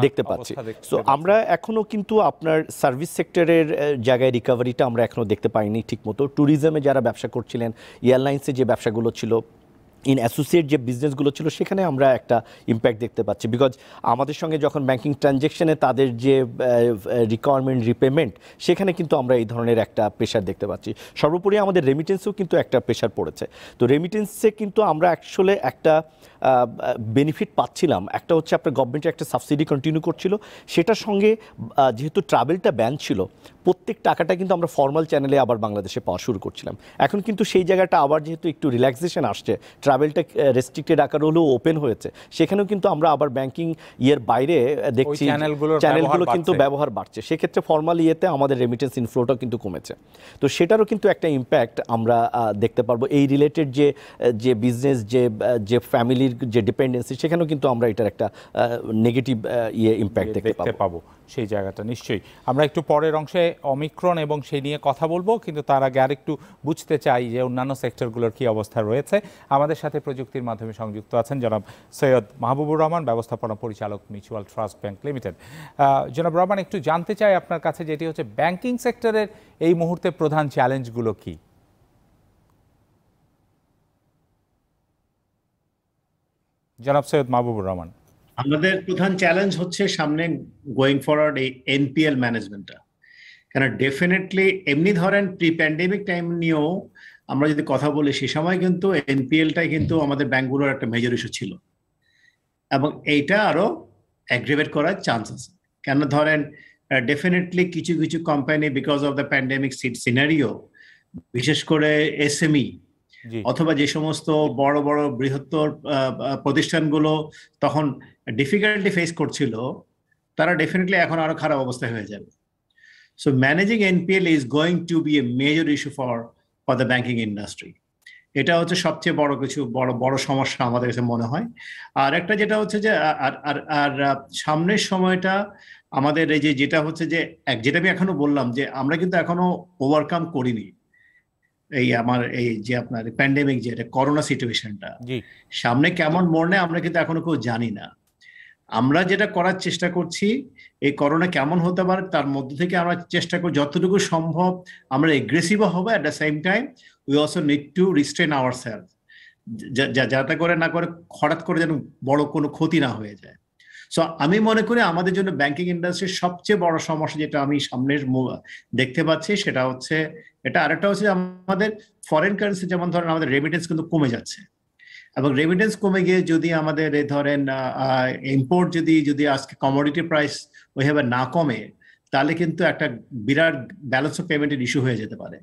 দেখতে পাচ্ছি। সো আমরা এখনও কিন্তু আপনার সার্ভিস সেক্টরের জায়গায় রিকভারিটা আমরা এখনও দেখতে পাইনি ঠিকমতো। ট্যুরিজমে যারা ব্যবসা করছিলেন, এয়ারলাইন্সে যে ব্যবসাগুলো ছিল, ইন অ্যাসোসিয়েট যে বিজনেসগুলো ছিল, সেখানে আমরা একটা ইম্প্যাক্ট দেখতে পাচ্ছি। বিকজ আমাদের সঙ্গে যখন ব্যাংকিং ট্রানজ্যাকশনে তাদের যে রিকোয়ারমেন্ট রিপেমেন্ট, সেখানে কিন্তু আমরা এই ধরনের একটা প্রেশার দেখতে পাচ্ছি। সর্বোপরি আমাদের রেমিটেন্সেও কিন্তু একটা প্রেশার পড়েছে। তো রেমিটেন্সে কিন্তু আমরা অ্যাকচুয়ালি একটা বেনিফিট পাচ্ছিলাম। একটা হচ্ছে আপনার গভর্নমেন্টের একটা সাবসিডি কন্টিনিউ করছিল, সেটার সঙ্গে যেহেতু ট্রাভেলটা ব্যান ছিল, প্রত্যেক টাকাটা কিন্তু আমরা ফর্মাল চ্যানেলে আবার বাংলাদেশে পাওয়া শুরু করছিলাম। এখন কিন্তু সেই জায়গাটা আবার যেহেতু একটু রিল্যাক্সেশন আসছে, ট্রাভেলটা রেস্ট্রিক্টেড আকার হলেও ওপেন হয়েছে, সেখানেও কিন্তু আমরা আবার ব্যাংকিং ইয়ের বাইরে দেখছি চ্যানেলগুলো কিন্তু ব্যবহার বাড়ছে। সেক্ষেত্রে ফর্মাল ইয়েতে আমাদের রেমিটেন্স ইনফ্লোটাও কিন্তু কমেছে। তো সেটারও কিন্তু একটা ইম্প্যাক্ট আমরা দেখতে পারবো। এই রিলেটেড যে বিজনেস, যে ফ্যামিলির যে ডিপেন্ডেন্সি, সেখানেও কিন্তু আমরা এটার একটা নেগেটিভ ইম্প্যাক্ট দেখতে পাবো।
সেই জায়গাটা নিশ্চয়ই আমরা একটু পরের অংশে অমিক্রন এবং সেই নিয়ে কথা বলবো, কিন্তু তার আগে আরেকটু বুঝতে চাই যে অন্যান্য সেক্টরগুলোর কি অবস্থা রয়েছে। আমাদের সাথে প্রযুক্তির মাধ্যমে সংযুক্ত আছেন জনাব সৈয়দ মাহবুবুর রহমান, ব্যবস্থাপনা পরিচালক, মিউচুয়াল ট্রাস্ট ব্যাংক লিমিটেড। জনাব রহমান, একটু জানতে চাই আপনার কাছে, যেটি হচ্ছে ব্যাংকিং সেক্টরের এই মুহূর্তে প্রধান চ্যালেঞ্জগুলো কি? জনাব সৈয়দ মাহবুবুর রহমান।
আমাদের প্রধান চ্যালেঞ্জ হচ্ছে সামনে গোয়িং ফরওয়ার্ড এই এনপিএল ম্যানেজমেন্টটা। কেন ডেফিনেটলি এমনি ধরেন প্রি প্যান্ডেমিক টাইম নিয়েও আমরা যদি কথা বলি, সে সময় কিন্তু এনপিএলটাই কিন্তু আমাদের ব্যাংকগুলোর একটা মেজর ইস্যু ছিল, এবং এইটা আরো অ্যাগ্রিভেট করার চান্স আছে। কেন ধরেন ডেফিনেটলি কিছু কিছু company because of the pandemic scenario, বিশেষ করে এসএমই অথবা যে সমস্ত বড় বড় বৃহত্তর প্রতিষ্ঠানগুলো তখন ডিফিকাল্টি ফেস করছিল, তারা ডেফিনেটলি এখন আরো খারাপ অবস্থায় হয়ে যাবে। So managing NPL is going to be a major issue for the banking industry. এটা হচ্ছে সবচেয়ে বড় সমস্যা আমাদের কাছে মনে হয়। আর একটা যেটা হচ্ছে যে আর সামনের সময়টা আমাদের এই যেটা হচ্ছে যে যেটা আমি এখনো বললাম যে আমরা কিন্তু এখনো ওভারকাম করিনি এই যে আপনার প্যান্ডেমিক, যে করোনা সিচুয়েশনটা সামনে কেমন মোড় নেয় আমরা কিন্তু এখনো কেউ জানি না। আমরা যেটা করার চেষ্টা করছি এই করোনা কেমন হতে পারে তার মধ্যে থেকে আমরা চেষ্টা করি যতটুকু সম্ভব আমরা এগ্রেসিভ হবো, at the same time we also need to restrain our self, যাতে করে না করে হঠাৎ করে যেন বড় কোনো ক্ষতি না হয়ে যায়। সো আমি মনে করি আমাদের জন্য ব্যাংকিং ইন্ডাস্ট্রির সবচেয়ে বড় সমস্যা যেটা আমি সামনের দেখতে পাচ্ছি সেটা হচ্ছে এটা, আরেকটা হচ্ছে আমাদের ফরেন কারেন্সি, যেমন ধরেন আমাদের রেমিটেন্স কিন্তু কমে যাচ্ছে, এবং রেমিটেন্স কমে গিয়ে যদি আমাদের ধরেন ইম্পোর্ট যদি আজকে কমোডিটি প্রাইস ওইভাবে না কমে, তাহলে কিন্তু একটা বিরাট ব্যালেন্স অফ পেমেন্টের ইস্যু হয়ে যেতে পারে।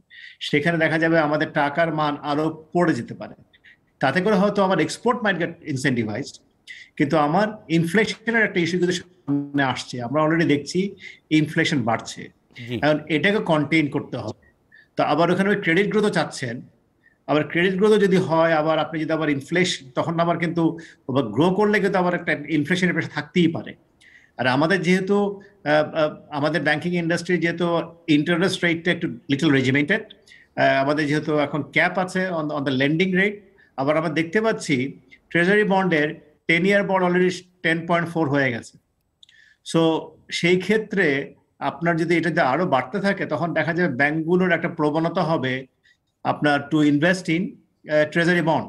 সেখানে দেখা যাবে আমাদের টাকার মান আরো পড়ে যেতে পারে, তাতে করে হয়তো আমার এক্সপোর্ট মাইট গেট ইনসেন্টিভাইজড, কিন্তু আমার ইনফ্লেশনের একটা ইস্যু কিন্তু সামনে আসছে। আমরা অলরেডি দেখছি ইনফ্লেশন বাড়ছে, এখন এটাকে কন্টেইন করতে হবে। তো আবার ওখানে ক্রেডিট গ্রোথও চাচ্ছেন, আবার ক্রেডিট গ্রোথ যদি হয়, আবার আপনি যদি আবার ইনফ্লেশন, তখন আবার কিন্তু গ্রো করলে কিন্তু আবার একটা ইনফ্লেশনের প্রেশার থাকতেই পারে। আর আমাদের যেহেতু আমাদের ব্যাংকিং ইন্ডাস্ট্রি যেহেতু ইন্টারেস্ট রেটটা একটু লিটল রেজিমেন্টেড, আমাদের যেহেতু এখন ক্যাপ আছে অন দ্য লেন্ডিং রেট, আবার আমরা দেখতে পাচ্ছি ট্রেজারি বন্ডের 10-year বন্ড অলরেডি 10.4 হয়ে গেছে। সো সেই ক্ষেত্রে আপনার যদি এটা যদি আরো বাড়তে থাকে, তখন দেখা যাবে ব্যাংকগুলোর একটা প্রবণতা হবে আপনার to invest in treasury bond.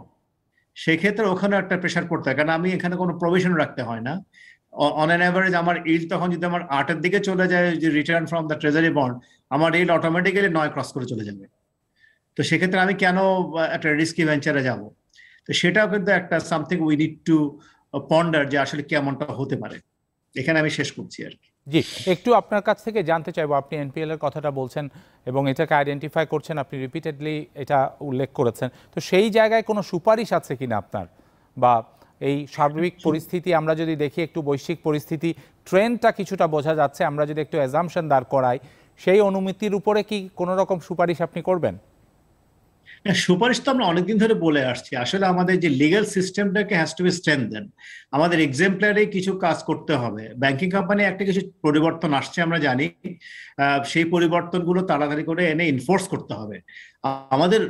সেই ক্ষেত্রে ওখানে একটা প্রেশার পড়তে হয়, কারণ আমি এখানে কোনো প্রভিশন রাখতে হয় না। অন অ্যান অ্যাভারেজ আমার ইল্ড তখন যদি আমার 8-এর দিকে চলে যায়, যে return from the treasury bond, আমার ইল্ড অটোমেটিক্যালি 9 ক্রস করে চলে যাবে। তো সেক্ষেত্রে আমি কেন একটা রিস্কি ভেঞ্চারে যাব? তো সেটাও কিন্তু একটা something we need to ponder, যে আসলে কেমনটা হতে পারে। এখানে আমি শেষ করছি আর কি।
জি, একটু আপনার কাছ থেকে জানতে চাইবো, আপনি এনপিএল এর কথাটা বলছেন এবং এটাকে আইডেন্টিফাই করছেন, আপনি রিপিটেডলি এটা উল্লেখ করেছেন, তো সেই জায়গায় কোনো সুপারিশ আছে কিনা আপনার? বা এই সার্বিক পরিস্থিতি আমরা যদি দেখি, একটু বৈশ্বিক পরিস্থিতি ট্রেন্ডটা কিছুটা বোঝা যাচ্ছে, আমরা যদি একটু অ্যাজাম্পশন দাঁড় করাই, সেই অনুমিতির উপরে কি কোনো রকম সুপারিশ আপনি করবেন?
সুপারিশ তো আমরা অনেকদিন ধরে বলে আসছি, আসলে আমাদের যে লিগ্যাল সিস্টেমটাকে হ্যাজ টু বি স্ট্রেনথেন। আমাদের এক্সাম্পলারি কিছু কাজ করতে হবে। ব্যাংকিং কোম্পানি একটা কিছু পরিবর্তন আসছে আমরা জানি, সেই পরিবর্তনগুলো তাড়াতাড়ি করে এনে এনফোর্স করতে হবে। আমাদের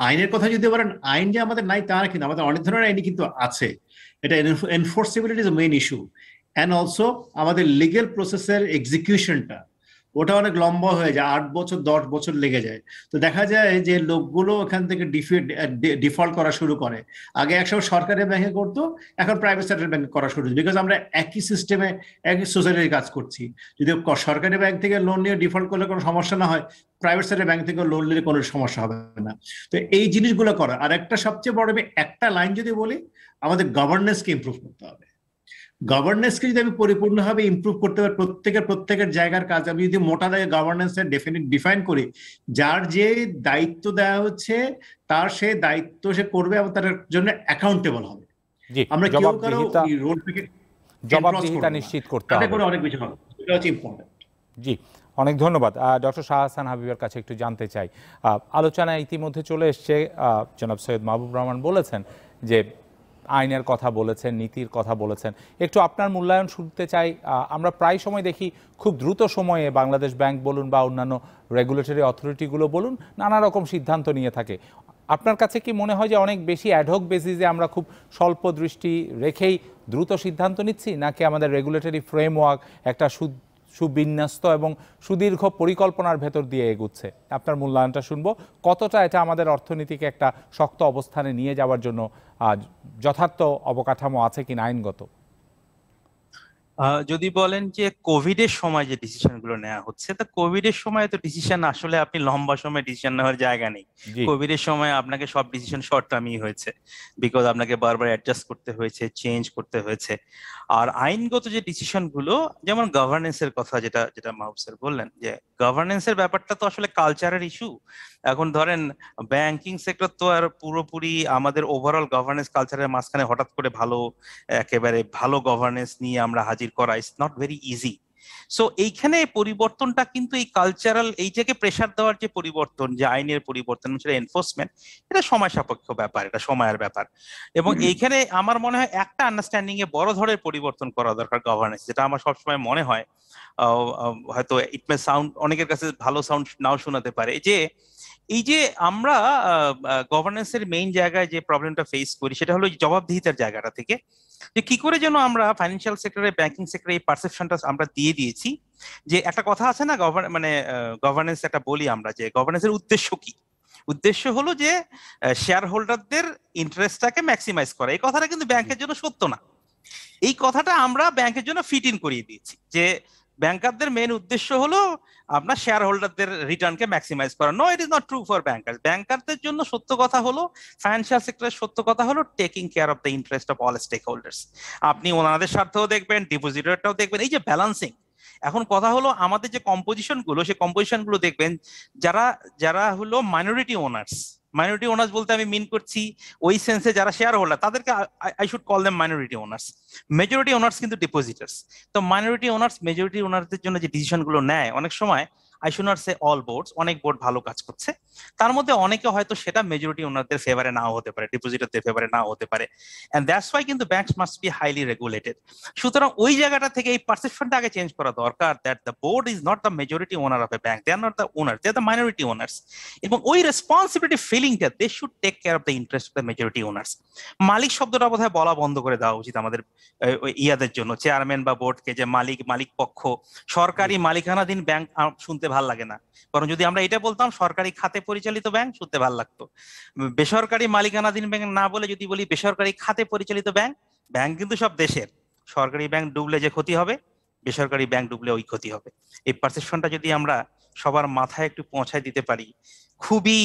আইনের কথা যদি বলেন, আইন যে আমাদের নাই তা না, কিন্তু আমাদের অনেক ধরনের আইনই কিন্তু আছে। এটা enforceability is main issue, and also আমাদের লিগ্যাল প্রসেসের এক্সিকিউশনটা, ওটা অনেক লম্বা হয়ে যায়, 8 বছর 10 বছর লেগে যায়। তো দেখা যায় যে লোকগুলো ওখান থেকে ডিফল্ট করা শুরু করে। আগে একসময় সরকারি ব্যাংকে করতো, এখন প্রাইভেট সেক্টর ব্যাংকে করা শুরু হয়েছে, বিকজ আমরা একই সিস্টেমে একই সোসাইটির কাজ করছি। যদি সরকারি ব্যাংক থেকে লোন নিয়ে ডিফল্ট করলে কোনো সমস্যা না হয়, প্রাইভেট সেক্টর ব্যাংক থেকে লোন নিলে কোনো সমস্যা হবে না। তো এই জিনিসগুলো করা। আর একটা সবচেয়ে বড় একটা লাইন যদি বলি, আমাদের গভর্নেন্সকে ইমপ্রুভ করতে হবে। গভর্নেন্সকে যদি আমি পরিপূর্ণভাবে ইমপ্রুভ করতে পারি, প্রত্যেকের জায়গার কাজ আমি যদি মোটা দাগে গভর্নেন্সের ডিফাইন করি, যার যে দায়িত্ব দেওয়া হচ্ছে তার সে দায়িত্ব সে করবে এবং তার জন্য অ্যাকাউন্টেবল হবে। আমরা কেউ কারো রোল থেকে
জবাবদিহিতা নিশ্চিত করতে হবে,
অনেক কিছু হবে, এটা হচ্ছে ইম্পর্টেন্ট।
জি, অনেক ধন্যবাদ। ডক্টর শাহ হাসান হাবিবের কাছে একটু জানতে চাই, আলোচনায় ইতিমধ্যে চলে এসছে, জনাব সৈয়দ মাহবুব রহমান বলেছেন যে আইনের কথা বলেছেন, নীতির কথা বলেছেন, একটু আপনার মূল্যায়ন শুনতে চাই। আমরা প্রায় সময় দেখি খুব দ্রুত সময়ে বাংলাদেশ ব্যাংক বলুন বা অন্যান্য রেগুলেটরি অথরিটিগুলো বলুন, নানা রকম সিদ্ধান্ত নিয়ে থাকে। আপনার কাছে কি মনে হয় যে অনেক বেশি অ্যাডহক বেসিসে আমরা খুব স্বল্প দৃষ্টি রেখেই দ্রুত সিদ্ধান্ত নিচ্ছি, নাকি আমাদের রেগুলেটরি ফ্রেমওয়ার্ক একটা সুবিন্যস্ত এবং সুদীর্ঘ পরিকল্পনার ভেতর দিয়ে এগুচ্ছে? আপনার মূল্যায়নটা শুনবো, কতটা এটা আমাদের অর্থনীতিকে একটা শক্ত অবস্থানে নিয়ে যাওয়ার জন্য যথার্থ অবকাঠামো আছে কিনা আইনগত?
যদি বলেন যে কোভিড এর সময় যে ডিসিশন গুলো নেওয়া হচ্ছে, তা কোভিড এর সময় তো ডিসিশন আসলে আপনি লম্বা সময় ডিসিশন নেওয়ার জায়গা নেই। কোভিড এর সময় আপনাকে সব ডিসিশন শর্ট টার্মই হয়েছে, বিকজ আপনাকে বারবার অ্যাডজাস্ট করতে হয়েছে, চেঞ্জ করতে হয়েছে। আর আইনগত যে ডিসিশন গুলো, যেমন গভর্নেন্স এর কথা যেটা মাহবুব স্যার বললেন, যে গভর্নেন্স এর ব্যাপারটা তো আসলে কালচারের ইস্যু। এখন ধরেন ব্যাংকিং সেক্টর তো আর পুরোপুরি আমাদের ওভারঅল গভর্নেন্স কালচারের মাঝখানে হঠাৎ করে একেবারে ভালো গভর্নেন্স নিয়ে আমরা হাজির করা is not very easy. So এইখানে পরিবর্তনটা কিন্তু এই কালচারাল, এইটাকে প্রেসার দেওয়ার যে পরিবর্তন, যে আইনের পরিবর্তন, সেটা এনফোর্সমেন্ট, এটা সময় সাপেক্ষ ব্যাপার, এটা সময়ের ব্যাপার। এবং এইখানে আমার মনে হয় একটা আন্ডারস্ট্যান্ডিং এ বড় ধরনের পরিবর্তন করা দরকার গভর্নেন্স, যেটা আমার সবসময় মনে হয়, হয়তো ইট মে সাউন্ড, অনেকের কাছে ভালো সাউন্ড নাও শোনাতে পারে, যে এই যে আমরা গভর্নেন্সের মেইন জায়গায় যে প্রবলেমটা ফেস করি, সেটা হলো জবাবদিহিতার জায়গাটা থেকে। যে কি করে যেন আমরা ফাইন্যান্সিয়াল সেক্টরে, ব্যাংকিং সেক্টরে এই পারসেপশনটা আমরা দিয়ে দিয়েছি যে একটা কথা আছে না, গভর্নেন্স একটা বলি আমরা, যে গভর্নেন্সের উদ্দেশ্য কি? উদ্দেশ্য হলো যে শেয়ার হোল্ডারদের ইন্টারেস্টটাকে ম্যাক্সিমাইজ করা। এই কথাটা কিন্তু ব্যাংকের জন্য সত্য না। এই কথাটা আমরা ব্যাংকের জন্য ফিট ইন করিয়ে দিয়েছি যে ব্যাংকারদের মেন উদ্দেশ্য হলো আপনার শেয়ার হোল্ডারদের রিটার্নকে ম্যাক্সিমাইজ করা। No, it is not true for banker. ব্যাংকারদের জন্য সত্য কথা হলো, ফাইন্যান্সিয়াল সেক্টরের সত্য কথা হলো taking care of the interest of all stakeholders. আপনি ওনাদের স্বার্থও দেখবেন, ডিপোজিটরটাও দেখবেন, এই যে ব্যালান্সিং। এখন কথা হলো আমাদের যে কম্পোজিশন গুলো, সেই কম্পোজিশন গুলো দেখবেন যারা যারা হলো মাইনরিটি ওনার্স বলতে আমি মিন করছি ওই সেন্সে যারা শেয়ার হোল্ডার, তাদেরকে I should call them minority owners. Majority owners কিন্তু ডিপোজিটার্স। তো মেজরিটি ওনারদের জন্য যে ডিসিশন গুলো নেয়, অনেক সময় I should not say all boards, অনেক বোর্ড ভালো কাজ করছে, তার মধ্যে অনেকে হয়তো সেটা মেজরিটি ওনারদের ফেভারে নাও হতে পারে, ডিপোজিটারদের ফেভারে নাও হতে পারে। এন্ড দ্যাটস ওয়াই কিন্তু banks must be highly regulated. সুতরাং ওই জায়গাটা থেকে এই পারসেপশনটা আগে চেঞ্জ করা দরকার, that the board is not the majority owner of a bank, they are not the owner, they are the minority owners. এবং ওই রেসপন্সিবিলিটি ফিলিংটা, they should take care of the interest of the majority owners. মালিক শব্দটা বোধহয় বলা বন্ধ করে দেওয়া উচিত আমাদের ইয়াদের জন্য, চেয়ারম্যান বা বোর্ডকে, যে মালিক পক্ষ। সরকারি মালিকানাধীন ব্যাংক শুনতে ভাল লাগে না, কারণ যদি আমরা এটা বলতাম সরকারি খাতে পরিচালিত ব্যাংক, শুনতে ভালো লাগতো। বেসরকারি মালিকানাধীন ব্যাংক না বলে যদি বলি বেসরকারি খাতে পরিচালিত ব্যাংক, ব্যাংক কিন্তু সব দেশের। সরকারি ব্যাংক ডুবলে যে ক্ষতি হবে, বেসরকারি ব্যাংক ডুবলে ওই ক্ষতি হবে। এই পারসেপশনটা যদি আমরা সবার মাথায় একটু পৌঁছায় দিতে পারি, খুবই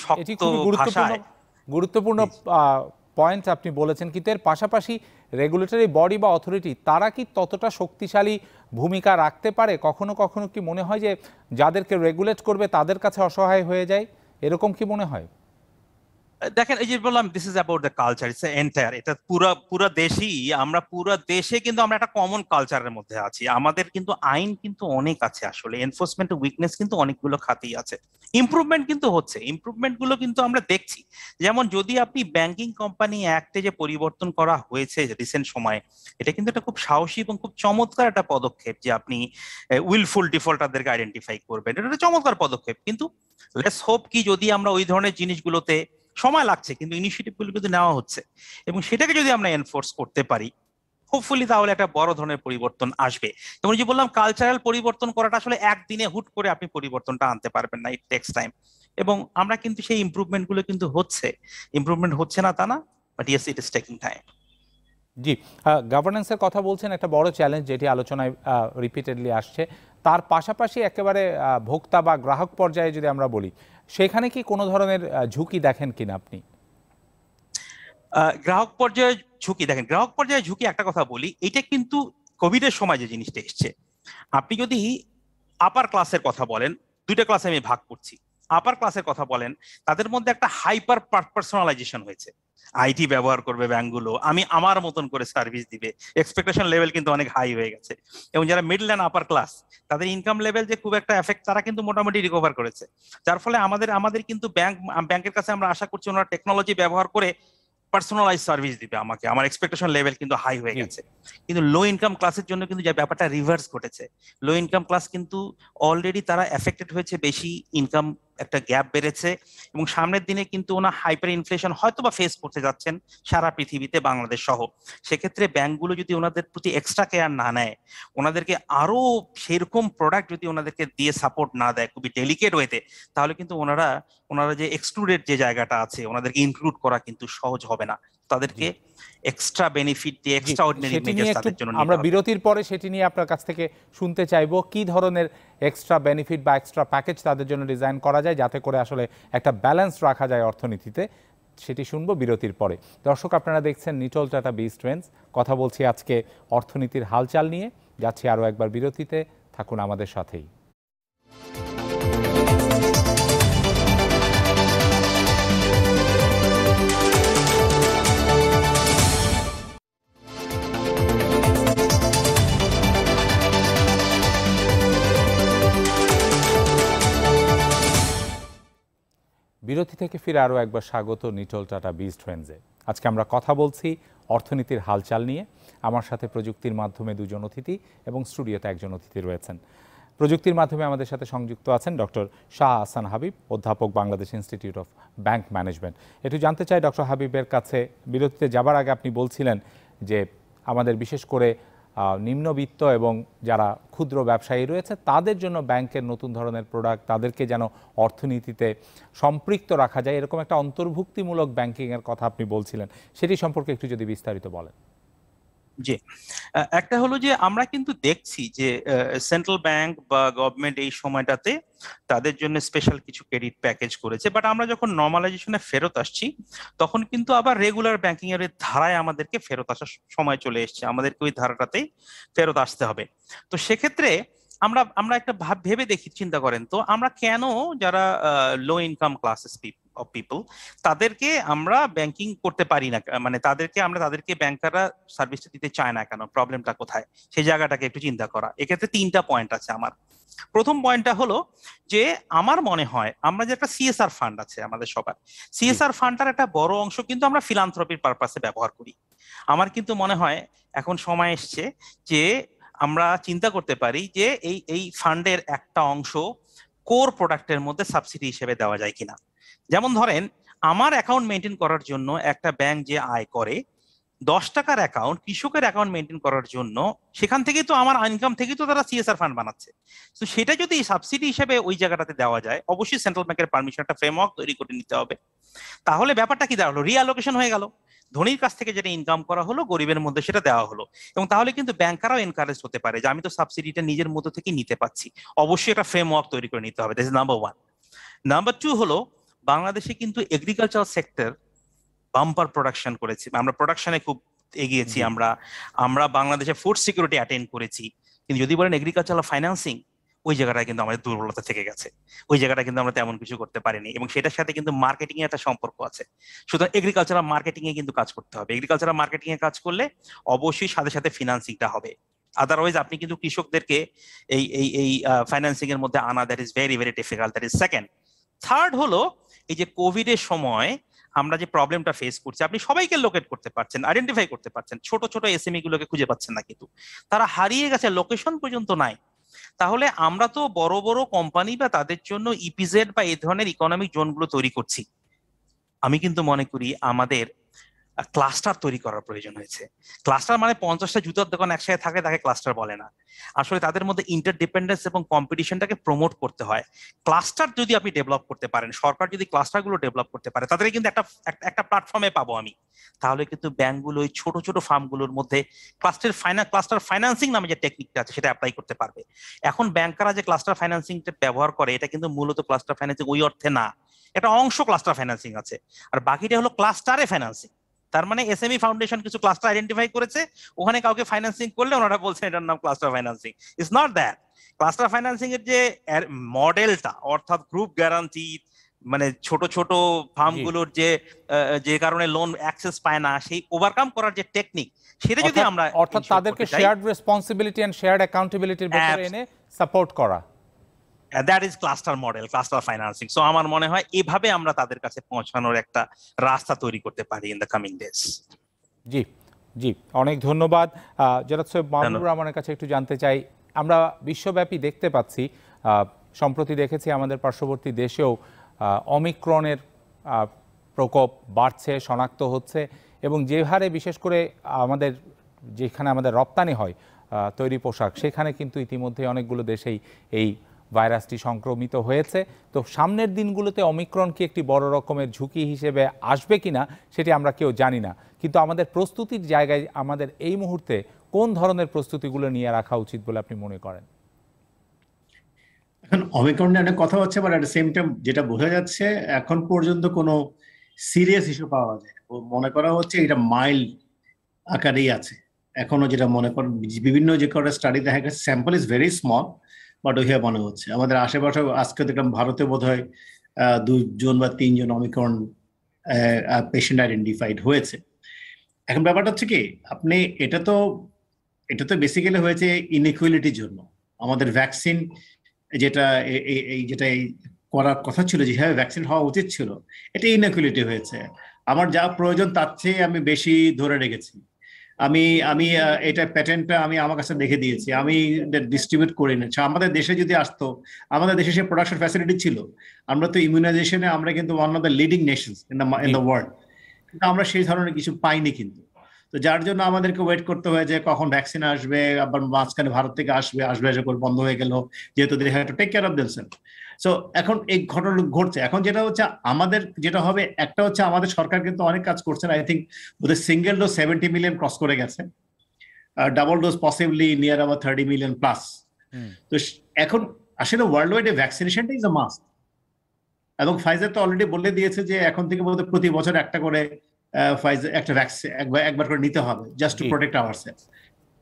শক্ত ভাষায়।
গুরুত্বপূর্ণ পয়েন্ট আপনি বলেছেন, কিন্তু এর পাশাপাশি রেগুলেটরি বডি বা অথরিটি, তারা কি ততটা শক্তিশালী ভূমিকা রাখতে পারে? কখনো কখনো কি মনে হয় যে যাদেরকে রেগুলেট করবে তাদের কাছে অসহায় হয়ে যায়, এরকম কি মনে হয়?
দেখেন, এই যে বললাম, this is about the culture, it's entire. এটা পুরো দেশেই, পুরো দেশে কিন্তু আমরা একটা কমন কালচারের মধ্যে আছি। আমাদের কিন্তু আইন কিন্তু অনেক আছে, আসলে এনফোর্সমেন্ট উইকনেস কিন্তু অনেকগুলো খাতেই আছে। ইমপ্রুভমেন্ট কিন্তু হচ্ছে, ইমপ্রুভমেন্ট গুলো কিন্তু আমরা দেখছি। যেমন যদি আপনি ব্যাংকিং কোম্পানি অ্যাক্টে যে পরিবর্তন করা হয়েছে রিসেন্ট সময়ে, এটা কিন্তু একটা খুব সাহসী এবং খুব চমৎকার একটা পদক্ষেপ, যে আপনি উইলফুল ডিফল্টারদেরকে আইডেন্টিফাই করবেন। এটা একটা চমৎকার পদক্ষেপ। কিন্তু লেটস হোপ কি যদি আমরা ওই ধরনের জিনিসগুলোতে, সময় লাগছে কিন্তু ইনিশিয়েটিভ গুলো কিন্তু নেওয়া হচ্ছে, এবং সেটাকে যদি আমরা এনফোর্স করতে পারি, হোপফুলি তাহলে একটা বড় ধরনের পরিবর্তন আসবে। যেমন যে বললাম, কালচারাল পরিবর্তন করাটা আসলে একদিনে হুট করে আপনি পরিবর্তনটা আনতে পারবেন না, ইট টেক্স টাইম। এবং আমরা কিন্তু সেই ইমপ্রুভমেন্ট গুলো কিন্তু হচ্ছে, ইমপ্রুভমেন্ট হচ্ছে না তা না, but yes, it is taking time.
জি, গভর্নেন্সের কথা বলছেন, একটা বড় চ্যালেঞ্জ যেটি আলোচনায় রিপিটেডলি আসছে। তার পাশাপাশি একেবারে ভোক্তা বা গ্রাহক পর্যায়ে যদি আমরা বলি, সেখানে কি কোনো ধরনের ঝুঁকি দেখেন কিনা আপনি?
গ্রাহক পর্যায়ে ঝুঁকি একটা কথা বলি, এটা কিন্তু কোভিড এর সময় যে জিনিসটা এসছে, আপনি যদি আপার ক্লাসের কথা বলেন, দুইটা ক্লাসে আমি ভাগ করছি, আপার ক্লাসের কথা বলেন, তাদের মধ্যে একটা হাইপার পার্সোনালাইজেশন হয়েছে। আইটি ব্যবহার করবে ব্যাংকগুলো, আমি আমার মতন করে সার্ভিস দিবে, এক্সপেকটেশন লেভেল কিন্তু অনেক হাই হয়ে গেছে। এবং যারা মিডল অ্যান্ড আপার ক্লাস, তাদের ইনকাম লেভেল যে খুব একটা এফেক্ট, তারা কিন্তু মোটামুটি রিকভার করেছে। যার ফলে আমাদের কিন্তু ব্যাংকের কাছে আমরা আশা করছি ওনারা টেকনোলজি ব্যবহার করে পার্সোনালাইজ সার্ভিস দিবে আমাকে, আমার এক্সপেকটেশন লেভেল কিন্তু হাই হয়ে গেছে। কিন্তু লো ইনকাম ক্লাসের জন্য কিন্তু যে ব্যাপারটা রিভার্স ঘটেছে, লো ইনকাম ক্লাস কিন্তু অলরেডি তারা এফেক্টেড হয়েছে বেশি, ইনকাম একটা গ্যাপ বেড়েছে, এবং সামনের দিনে কিন্তু ওনার হাইপার ইনফ্লেশন হয়তো বা ফেস করতে যাচ্ছেন সারা পৃথিবীতে, বাংলাদেশ সহ। সেক্ষেত্রে ব্যাংকগুলো যদি ওনাদের প্রতি এক্সট্রা কেয়ার না নেয়, ওনাদেরকে আরো সেরকম প্রোডাক্ট যদি ওনাদেরকে দিয়ে সাপোর্ট না দেয় খুবই ডেলিকেট ওয়েতে, তাহলে কিন্তু ওনারা যে এক্সক্লুডেড যে জায়গাটা আছে, ওনাদেরকে ইনক্লুড করা কিন্তু সহজ হবে না। তাদেরকে এক্সট্রা বেনিফিট দিয়ে, এক্সট্রা অর্ডিনারি মেজার্স তাদের জন্য
আমরা বিরতির পরে সেটি নিয়ে আপনার কাছ থেকে শুনতে চাইবো, কি ধরনের এক্সট্রা বেনিফিট বা এক্সট্রা প্যাকেজ তাদের জন্য ডিজাইন করা যায়, যাতে করে আসলে একটা ব্যালেন্স রাখা যায় অর্থনীতিতে। সেটি শুনবো বিরতির পরে। দর্শক, আপনারা দেখছেন নিটল টাটা বিজ ট্রেন্ডস, কথা বলছি আজকে অর্থনীতির হালচাল নিয়ে। যাচ্ছি আরও একবার বিরতিতে, থাকুন আমাদের সাথেই। বিরতি থেকে ফিরে আরও একবার স্বাগত নিটল টাটা বিজ ট্রেন্ডসে। আজকে আমরা কথা বলছি অর্থনীতির হালচাল নিয়ে। আমার সাথে প্রযুক্তির মাধ্যমে দুজন অতিথি এবং স্টুডিওতে একজন অতিথি রয়েছেন। প্রযুক্তির মাধ্যমে আমাদের সাথে সংযুক্ত আছেন ডক্টর শাহ আহসান হাবিব, অধ্যাপক, Bangladesh institute of bank management. একটু জানতে চাই ডক্টর হাবিবের কাছে, বিরতিতে যাবার আগে আপনি বলছিলেন যে আমাদের বিশেষ করে নিম্নবিত্ত এবং যারা ক্ষুদ্র ব্যবসায়ী রয়েছে তাদের জন্য ব্যাংকের নতুন ধরনের প্রোডাক্ট, তাদেরকে যেন অর্থনীতিতে সম্পৃক্ত রাখা যায়, এরকম একটা অন্তর্ভুক্তিমূলক ব্যাংকিংয়ের কথা আপনি বলছিলেন, সেটি সম্পর্কে একটু যদি বিস্তারিত বলেন।
জি, একটা হলো যে আমরা কিন্তু দেখছি যে সেন্ট্রাল ব্যাংক বা গভর্নমেন্ট এই সময়টাতে তাদের জন্য স্পেশাল কিছু ক্রেডিট প্যাকেজ করেছে, বাট আমরা যখন নর্মালাইজেশনে ফেরত আসছি তখন কিন্তু আবার রেগুলার ব্যাংকিং এর ধারায় আমাদেরকে ফেরত আসার সময় চলে এসছে, আমাদেরকে ওই ধারাটাতেই ফেরত আসতে হবে। তো সেক্ষেত্রে আমরা একটা ভেবে দেখি, চিন্তা করেন তো, আমরা কেন যারা low income classes of people তাদেরকে আমরা ব্যাংকিং করতে পারি না, মানে তাদেরকে ব্যাংকাররা সার্ভিসটা দিতে চায় না কেন, প্রবলেমটা কোথায়, সেই জায়গাটাকে একটু চিন্তা করা। এক্ষেত্রে 3টা পয়েন্ট আছে আমার। প্রথম পয়েন্টটা হলো যে আমার মনে হয় আমরা যে একটা সিএসআর ফান্ড আছে আমাদের সবার, সিএসআর ফান্ডটার একটা বড় অংশ কিন্তু আমরা ফিলান্থ্রপির পারপাসে ব্যবহার করি। আমার কিন্তু মনে হয় এখন সময় এসছে যে আমরা চিন্তা করতে পারি যে এই ফান্ডের একটা অংশ কোর প্রোডাক্টের মধ্যে সাবসিডি হিসেবে দেওয়া যায় কিনা। যেমন ধরেন আমার অ্যাকাউন্ট মেনটেন করার জন্য একটা ব্যাংক যে আয় করে 10 টাকার অ্যাকাউন্ট, কৃষকের অ্যাকাউন্ট মেনটেন করার জন্য সেখান থেকেই তো আমার ইনকাম থেকেই তো তারা সিএসআর ফান্ড বানাচ্ছে। তো সেটা যদি সাবসিডি হিসেবে ওই জায়গাটাতে দেওয়া যায়, অবশ্যই সেন্ট্রাল ব্যাংকের পারমিশন, একটা ফ্রেমওয়ার্ক তৈরি করে নিতে হবে। তাহলে ব্যাপারটা কি দাঁড়ালো, রিঅ্যালোকেশন হয়ে গেল, ধনীর কাছ থেকে যেটা ইনকাম করা হলো গরিবের মধ্যে সেটা দেওয়া হলো। এবং তাহলে কিন্তু ব্যাংকাররাও এনকারেজ হতে পারে যে আমি তো সাবসিডিটা নিজের মধ্যে থেকে নিতে পাচ্ছি। অবশ্যই একটা ফ্রেমওয়ার্ক তৈরি করে নিতে হবে, দিস ইজ নাম্বার 1। নাম্বার 2 হলো বাংলাদেশে কিন্তু এগ্রিকালচার সেক্টর বাম্পার প্রোডাকশন করেছে, আমরা প্রোডাকশনে খুব এগিয়েছি, আমরা বাংলাদেশে ফুড সিকিউরিটি অ্যাটেন্ড করেছি, কিন্তু যদি বলেন এগ্রিকালচারাল ফাইন্যান্সিং, ওই জায়গাটায় কিন্তু আমাদের দুর্বলতা থেকে গেছে, ওই জায়গাটা কিন্তু আমরা তেমন কিছু করতে পারিনি, এবং সেটার সাথে কিন্তু মার্কেটিং এর একটা সম্পর্ক আছে। সুতরাং এগ্রিকালচারাল মার্কেটিং এ কিন্তু কাজ করতে হবে, এগ্রিকালচারাল মার্কেটিং এ কাজ করলে অবশ্যই সাথে সাথে ফিনান্সিংটা হবে, আদারওয়াইজ আপনি কিন্তু কৃষকদেরকে এই ফাইন্যান্সিং এর মধ্যে আনা, that is very very difficult, that is second. Third হলো এই যে কোভিড এর সময় আমরা যে প্রবলেমটা ফেস করছি, আপনি সবাইকে লোকেট করতে পারছেন, আইডেন্টিফাই করতে পারছেন, ছোট ছোট এসএমই গুলোকে খুঁজে পাচ্ছেন না, কিন্তু তারা হারিয়ে গেছে, লোকেশন পর্যন্ত নাই। তাহলে আমরা তো বড় বড় কোম্পানি বা তাদের জন্য ইপিজেড বা এই ধরনের ইকোনমিক জোনগুলো তৈরি করছি। আমি কিন্তু মনে করি আমাদের ক্লাস্টার তৈরি করার প্রয়োজন হয়েছে। ক্লাস্টার মানে 50টা জুতার দোকান একসাথে থাকে, তাকে ক্লাস্টার বলে না। আসলে তাদের মধ্যে ইন্টারডিপেন্ডেন্স এবং কম্পিটিশনটাকে প্রমোট করতে হয়। ক্লাস্টার যদি আপনি ডেভেলপ করতে পারেন, সরকার যদি ক্লাস্টারগুলো ডেভেলপ করতে পারে, তাদেরকে কিন্তু একটা প্ল্যাটফর্মে পাবো আমি। তাহলে কিন্তু ব্যাংকগুলো ওই ছোট ছোট ফার্মগুলোর মধ্যে ক্লাস্টার ফাইন্যান্সিং নামে যে টেকনিকটা আছে সেটা অ্যাপ্লাই করতে পারবে। এখন ব্যাংকাররা যে ক্লাস্টার ফাইন্যান্সিংটা ব্যবহার করে, এটা কিন্তু মূলত ক্লাস্টার ফাইন্যান্সিং ওই অর্থে না, একটা অংশ ক্লাস্টার ফাইন্যান্সিং আছে, আর বাকিটা হলো ক্লাস্টারে ফাইন্যান্সিং। তার মানে এসএমই ফাউন্ডেশন কিছু ক্লাস্টার আইডেন্টিফাই করেছে, ওখানে কাউকে ফাইন্যান্সিং করলে ওনারা বলছেন এটার নাম cluster financing. It's not that. Cluster financing এর যে মডেলটা, অর্থাৎ গ্রুপ গ্যারান্টি, মানে ছোট ছোট ফার্মগুলোর যে কারণে লোন অ্যাক্সেস পায় না, সেই ওভারকাম করার যে টেকনিক, সেটা যদি আমরা,
অর্থাৎ তাদেরকে শেয়ার্ড রেসপন্সিবিলিটি এন্ড শেয়ার্ড অ্যাকাউন্টেবিলিটির ভিতরে এনে সাপোর্ট করা,
that is cluster model, cluster financing. So আমার মনে হয় এভাবে আমরা তাদের কাছে পৌঁছানোর একটা রাস্তা তৈরি করতে পারি ইন দ্য কামিং ডেজ।
জি জি, অনেক ধন্যবাদ। জনাব সৈয়দ মাহবুবুর রহমানের কাছে একটু জানতে চাই, আমরা বিশ্বব্যাপী দেখতে পাচ্ছি, সম্প্রতি দেখেছি আমাদের পার্শ্ববর্তী দেশেও অমিক্রনের প্রকোপ বাড়ছে, শনাক্ত হচ্ছে, এবং যে হারে বিশেষ করে যেখানে আমাদের রপ্তানি হয় তৈরি পোশাক, সেখানে কিন্তু ইতিমধ্যে অনেকগুলো দেশেই এই ভাইরাসটি সংক্রমিত হয়েছে। তো সামনের দিনগুলোতে অমিক্রন কি একটি বড় রকমের ঝুঁকি হিসেবে আসবে কিনা সেটি আমরা কেউ জানি না, কিন্তু আমাদের প্রস্তুতির জায়গায় আমাদের এই মুহূর্তে কোন ধরনের প্রস্তুতিগুলো নিয়ে রাখা উচিত বলে আপনি মনে করেন?
এখন অমিক্রন নিয়ে অনেক কথা হচ্ছে, but at the same time যেটা বোঝা যাচ্ছে এখন পর্যন্ত কোনো সিরিয়াস ইস্যু পাওয়া যায়, মনে করা হচ্ছে এটা মাইল্ড আকারেই আছে এখনো, যেটা মনে করেন বিভিন্ন যে কটা স্টাডি দেখা গেছে, sample is very small, but ওইভাবে মনে হচ্ছে। আমাদের আশেপাশে আজকে দেখলাম ভারতে বোধ হয় 2 জন বা 3 জন অমিক্রন পেশেন্ট আইডেন্টিফাইড হয়েছে। এখন ব্যাপারটা হচ্ছে কি, আপনি এটা তো বেসিক্যালি হয়েছে ইনইকুয়ালিটির জন্য। আমাদের ভ্যাকসিন যেটা করার কথা ছিল, যেভাবে ভ্যাকসিন হওয়া উচিত ছিল, এটা ইনইকুয়ালিটি হয়েছে। আমার যা প্রয়োজন তার চেয়ে আমি বেশি ধরে রেখেছি, আমি আমি এটা প্যাটেন্টটা আমি আমার কাছে দেখে দিয়েছি, আমি ডিস্ট্রিবিউট করে নিচ্ছি। আমাদের দেশে যদি আসতো, আমাদের দেশে সে প্রোডাকশন ফ্যাসিলিটি ছিল, আমরা তো ইমিউনাইজেশনে আমরা কিন্তু one of the leading Nations in the world, কিন্তু আমরা সেই ধরনের কিছু পাইনি কিন্তু। তো যার জন্য আমাদেরকে ওয়েট করতে হয় যে কখন ভ্যাকসিন আসবে, আবার মাঝখানে ভারত থেকে আসবে যখন বন্ধ হয়ে গেল, যেহেতু they have to take care of themselves. So এখন এই ঘটনা ঘটছে। এখন যেটা হচ্ছে আমাদের যেটা হবে, একটা হচ্ছে আমাদের সরকার কিন্তু অনেক কাজ করছেন। আই থিঙ্ক বোধহয় সিঙ্গেল ডোজ 70 মিলিয়ন ক্রস করে গেছে, ডাবল ডোজ পসিবলি নিয়ার আবার 30 মিলিয়ন প্লাস। তো এখন আসলে ওয়ার্ল্ড ওয়াইড ভ্যাকসিনেশনটা ইজ আ মাস্ট, এবং ফাইজার তো অলরেডি বলে দিয়েছে যে এখন থেকে বোধহয় প্রতি বছর একটা করে ফাইজার একটা ভ্যাকসিন একবার করে নিতে হবে, জাস্ট টু প্রোটেক্ট আওয়ারসেলফ।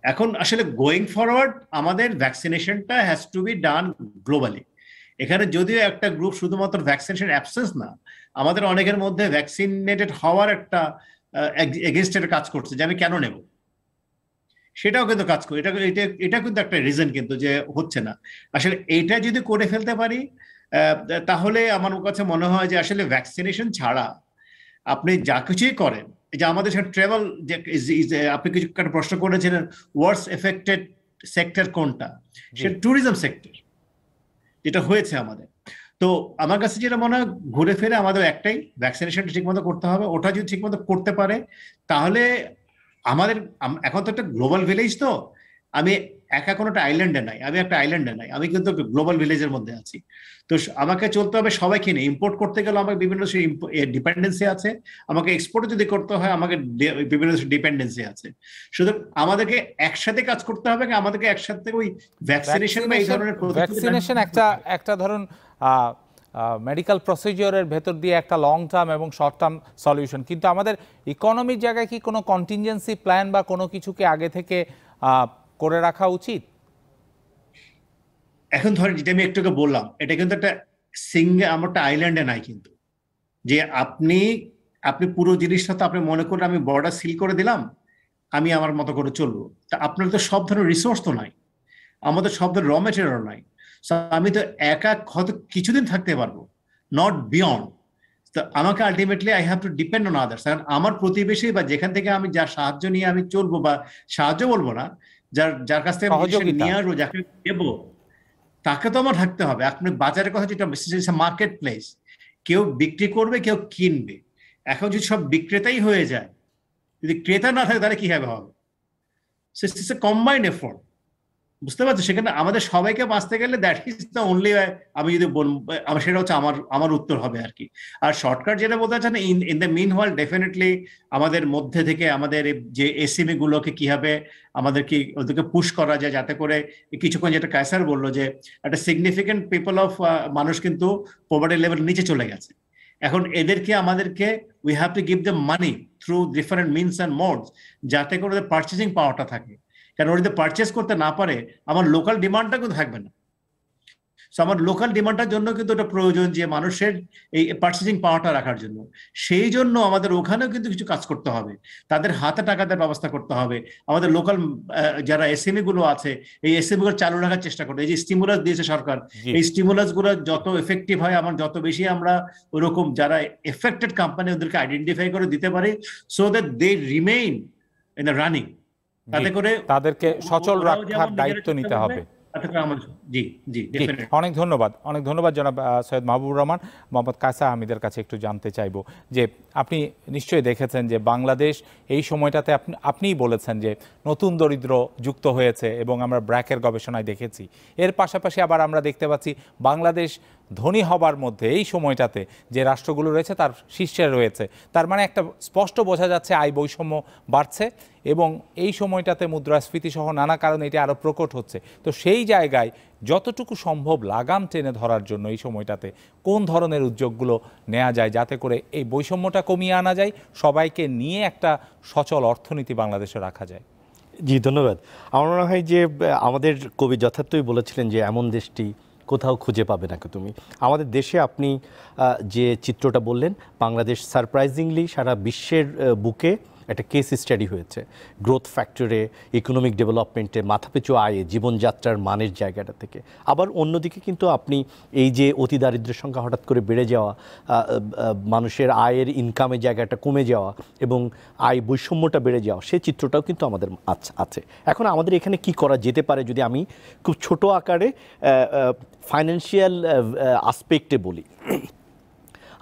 এখন আসলে গোয়িং ফরওয়ার্ড আমাদের ভ্যাকসিনেশনটা has to be done globally. এখানে যদিও একটা গ্রুপ শুধুমাত্র ভ্যাকসিনেশন অ্যাবসেন্স না, আমাদের অনেকের মধ্যে ভ্যাকসিনেটেড হওয়ার একটা এগেনস্ট কাজ করছে যে আমি কেন নেব, সেটাও কিন্তু কাজ করে। এটা কিন্তু একটা রিজন কিন্তু যে হচ্ছে না। আসলে এইটা যদি করে ফেলতে পারি তাহলে আমার কাছে মনে হয় যে আসলে ভ্যাকসিনেশন ছাড়া আপনি যা কিছুই করেন, যে আমাদের ট্রাভেল, আপনি কিছু একটা প্রশ্ন করেছিলেন ওয়ার্স্ট এফেক্টেড সেক্টর কোনটা, সেটা ট্যুরিজম সেক্টর যেটা হয়েছে আমাদের। তো আমার কাছে যেটা মনে হয় ঘুরে ফিরে আমাদের একটাই, ভ্যাকসিনেশনটা ঠিকমতো করতে হবে। ওটা যদি ঠিকমতো করতে পারে তাহলে আমাদের, এখন তো একটা গ্লোবাল ভিলেজ, তো আমি একা কোনো একটা আইল্যান্ডে নাই, আমি একটা আইল্যান্ডে নাই, আমি কিন্তু গ্লোবাল ভিলেজের মধ্যে আছি। তো আমাকে চলতে হবে সবাইকে নিয়ে। ইম্পোর্ট করতে গেলে আমাকে বিভিন্ন ডিপেন্ডেন্সি আছে, আমাকে এক্সপোর্ট যদি করতে হয় আমাকে বিভিন্ন ডিপেন্ডেন্সি আছে। শুধু আমাদেরকে একসাথে কাজ করতে হবে, আমাদেরকে একসাথে ওই ভ্যাকসিনেশন বা এই ধরনের
ভ্যাকসিনেশন একটা ধরুন মেডিকেল প্রসিজিওরের ভেতর দিয়ে একটা লং টার্ম এবং শর্ট টার্ম সলিউশন, কিন্তু আমাদের ইকোনমির জায়গায় কি কোনো কন্টিনজেন্সি প্ল্যান বা কোনো কিছুকে আগে থেকে করে রাখা উচিত?
এখন ধরেন যেটা আমি একটু বললাম, এটা কিন্তু একটা আমার একটা আইল্যান্ডে নাই কিন্তু, যে আপনি পুরো জিনিসটা তো আপনি মনে করেন আমি বর্ডার সিল করে দিলাম, আমি আমার মতো করে চলবো। তা আপনার তো সব ধরনের রিসোর্স তো নাই, আমাদের সব ধরনের র মেটেরিয়াল নাই। আমি তো একা হয়তো কিছুদিন থাকতে পারবো, নট বিয়ন্ড। তো আমাকে ultimately I have to depend on others. কারণ আমার প্রতিবেশী বা যেখান থেকে আমি যা সাহায্য নিয়ে আমি চলবো, বা সাহায্য বলবো না, যার কাছ থেকে নিয়ে আসবো, যাকে দেবো, তাকে তো আমার থাকতে হবে। আপনি বাজারের কথা যেটা মার্কেট প্লেস, কেউ বিক্রি করবে, কেউ কিনবে। এখন যদি সব বিক্রেতাই হয়ে যায়, যদি ক্রেতা না থাকে তাহলে কিভাবে হবে? কম্বাইন্ড এফোর্ট, বুঝতে পারছো? সেখানে আমাদের সবাইকে বাঁচতে গেলে দ্যাট ইজ দ্য অনলি, আমি যদি আমার সেটা হচ্ছে আমার উত্তর হবে আর কি। আর শর্টকাট যেটা বলতে চান, in the meanwhile definitely আমাদের মধ্যে থেকে আমাদের যে এসএমই গুলোকে কিভাবে আমাদেরকে ওদেরকে পুশ করা যায়, যাতে করে কিছুক্ষণ যেটা কায়সার বললো যে একটা সিগনিফিকেন্ট পিপল অফ মানুষ কিন্তু পভার্টি লেভেল নিচে চলে গেছে। এখন এদেরকে আমাদেরকে we have to give the money through different means and modes, যাতে করে ওদের পারচেজিং পাওয়ারটা থাকে। কারণ ওরা যদি পারচেস করতে না পারে, আমার লোকাল ডিমান্ডটা কিন্তু থাকবে না। আমার লোকাল ডিমান্ডটার জন্য কিন্তু এটা প্রয়োজন যে মানুষের এই পারচেজিং পাওয়ারটা রাখার জন্য। সেই জন্য আমাদের ওখানেও কিন্তু কিছু কাজ করতে হবে, তাদের হাতে টাকা দেওয়ার ব্যবস্থা করতে হবে। আমাদের লোকাল যারা এসএমই গুলো আছে, এই এসএমই গুলো চালু রাখার চেষ্টা করতে। এই যে স্টিমুলাস দিয়েছে সরকার, এই স্টিমুলাস গুলো যত এফেক্টিভ হয়, যত বেশি আমরা ওরকম যারা এফেক্টেড কোম্পানি ওদেরকে আইডেন্টিফাই করে দিতে পারি, so that they remain in the running, তাতে করে
তাদেরকে সচল রাখার দায়িত্ব নিতে হবে। অনেক ধন্যবাদ জনাব সৈয়দ মাহবুবুর রহমান। মোহাম্মদ কায়সার আহমেদের কাছে একটু জানতে চাইব যে আপনি নিশ্চয়ই দেখেছেন যে বাংলাদেশ এই সময়টাতে আপনিই বলেছেন যে নতুন দরিদ্র যুক্ত হয়েছে, এবং আমরা ব্র্যাকের গবেষণায় দেখেছি। এর পাশাপাশি আবার আমরা দেখতে পাচ্ছি বাংলাদেশ ধনী হবার মধ্যে এই সময়টাতে যে রাষ্ট্রগুলো রয়েছে তার শীর্ষে রয়েছে। তার মানে একটা স্পষ্ট বোঝা যাচ্ছে আয় বৈষম্য বাড়ছে, এবং এই সময়টাতে মুদ্রাস্ফীতি সহ নানা কারণে এটি আরও প্রকট হচ্ছে। তো সেই জায়গায় যতটুকু সম্ভব লাগাম টেনে ধরার জন্য এই সময়টাতে কোন ধরনের উদ্যোগগুলো নেওয়া যায়, যাতে করে এই বৈষম্যটা কমিয়ে আনা যায়, সবাইকে নিয়ে একটা সচল অর্থনীতি বাংলাদেশে রাখা যায়?
জি, ধন্যবাদ। আমার মনে হয় যে আমাদের কবি যথার্থই বলেছিলেন যে এমন দেশটি কোথাও খুঁজে পাবে না তুমি। আমাদের দেশে আপনি যে চিত্রটা বললেন, বাংলাদেশ সারপ্রাইজিংলি সারা বিশ্বের বুকে একটা কেস স্টাডি হয়েছে গ্রোথ ফ্যাক্টরে, ইকোনমিক ডেভেলপমেন্টে, মাথাপিছু আয়ে, জীবনযাত্রার মানের জায়গাটা থেকে। আবার অন্যদিকে কিন্তু আপনি এই যে অতি দারিদ্র্যের সংখ্যা হঠাৎ করে বেড়ে যাওয়া, মানুষের আয়ের ইনকামের জায়গাটা কমে যাওয়া এবং আয় বৈষম্যটা বেড়ে যাওয়া, সেই চিত্রটাও কিন্তু আমাদের আছে। এখন আমাদের এখানে কি করা যেতে পারে যদি আমি খুব ছোট আকারে ফাইন্যান্সিয়াল আসপেক্টে বলি।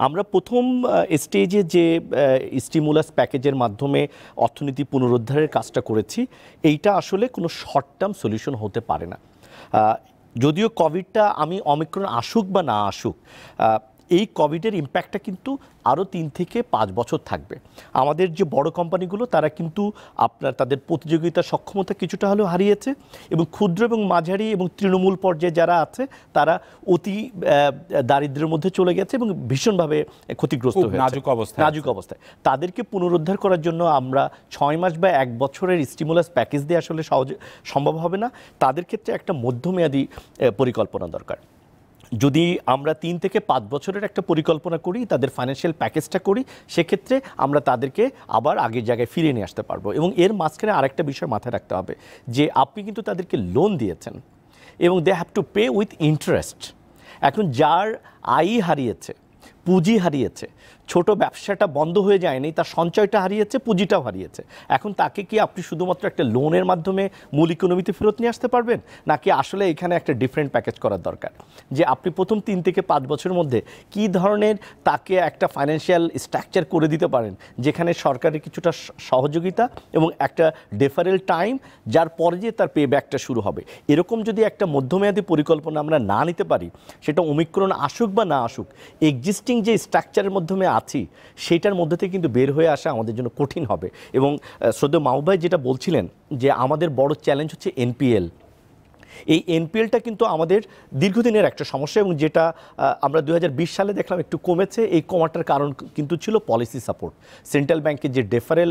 আমরা প্রথম স্টেজে যে স্টিমুলাস প্যাকেজের মাধ্যমে অর্থনীতি পুনরুদ্ধারের কাজটা করেছি, এইটা আসলে কোনো শর্ট টার্ম সলিউশন হতে পারে না। যদিও কোভিডটা আমি অমিক্রন আসুক বা না আসুক, এই কোভিডের ইম্প্যাক্টটা কিন্তু আরও 3 থেকে 5 বছর থাকবে। আমাদের যে বড় কোম্পানিগুলো তারা কিন্তু তাদের প্রতিযোগিতার সক্ষমতা কিছুটা হলেও হারিয়েছে, এবং ক্ষুদ্র এবং মাঝারি এবং তৃণমূল পর্যায়ে যারা আছে তারা অতি দারিদ্র্যের মধ্যে চলে গেছে এবং ভীষণভাবে ক্ষতিগ্রস্ত হয়েছে, নাজুক অবস্থায়। তাদেরকে পুনরুদ্ধার করার জন্য আমরা 6 মাস বা 1 বছরের স্টিমুলাস প্যাকেজ দিয়ে আসলে সহজে সম্ভব হবে না। তাদের ক্ষেত্রে একটা মধ্যমেয়াদী পরিকল্পনা দরকার। যদি আমরা 3 থেকে 5 বছরের একটা পরিকল্পনা করি, তাদের ফাইন্যান্সিয়াল প্যাকেজটা করি, সেক্ষেত্রে আমরা তাদেরকে আবার আগের জায়গায় ফিরিয়ে নিয়ে আসতে পারবো। এবং এর মাঝখানে আরেকটা বিষয় মাথায় রাখতে হবে যে আপনি কিন্তু তাদেরকে লোন দিয়েছেন এবং they have to pay with interest. এখন যার আয় হারিয়েছে, পুঁজি হারিয়েছে, ছোট ব্যবসাটা বন্ধ হয়ে যায়নি, তার সঞ্চয়টা হারিয়েছে, পুঁজিটাও হারিয়েছে, এখন তাকে কি আপনি শুধুমাত্র একটা লোনের মাধ্যমে মূল ইকোনমিতে ফেরত নিয়ে আসতে পারবেন, নাকি আসলে এখানে একটা ডিফারেন্ট প্যাকেজ করার দরকার? যে আপনি প্রথম 3 থেকে 5 বছরের মধ্যে কি ধরনের তাকে একটা ফাইন্যান্সিয়াল স্ট্রাকচার করে দিতে পারেন, যেখানে সরকারের কিছুটা সহযোগিতা এবং একটা ডেফারেল টাইম, যার পরে যে তার পে ব্যাকটা শুরু হবে। এরকম যদি একটা মধ্যমেয়াদী পরিকল্পনা আমরা না নিতে পারি, সেটা ওমিক্রন আসুক বা না আসুক, এক্সিস্টিং যে স্ট্রাকচারের মাধ্যমে আছি সেইটার মধ্যে থেকে কিন্তু বের হয়ে আসা আমাদের জন্য কঠিন হবে। এবং শ্রদ্ধেয় মাহবুব ভাই যেটা বলছিলেন যে আমাদের বড় চ্যালেঞ্জ হচ্ছে এনপিএল। এই এনপিএলটা কিন্তু আমাদের দীর্ঘদিনের একটা সমস্যা, এবং যেটা আমরা 2020 সালে দেখলাম একটু কমেছে। এই কমাটার কারণ কিন্তু ছিল পলিসি সাপোর্ট, সেন্ট্রাল ব্যাংকের যে ডেফারেল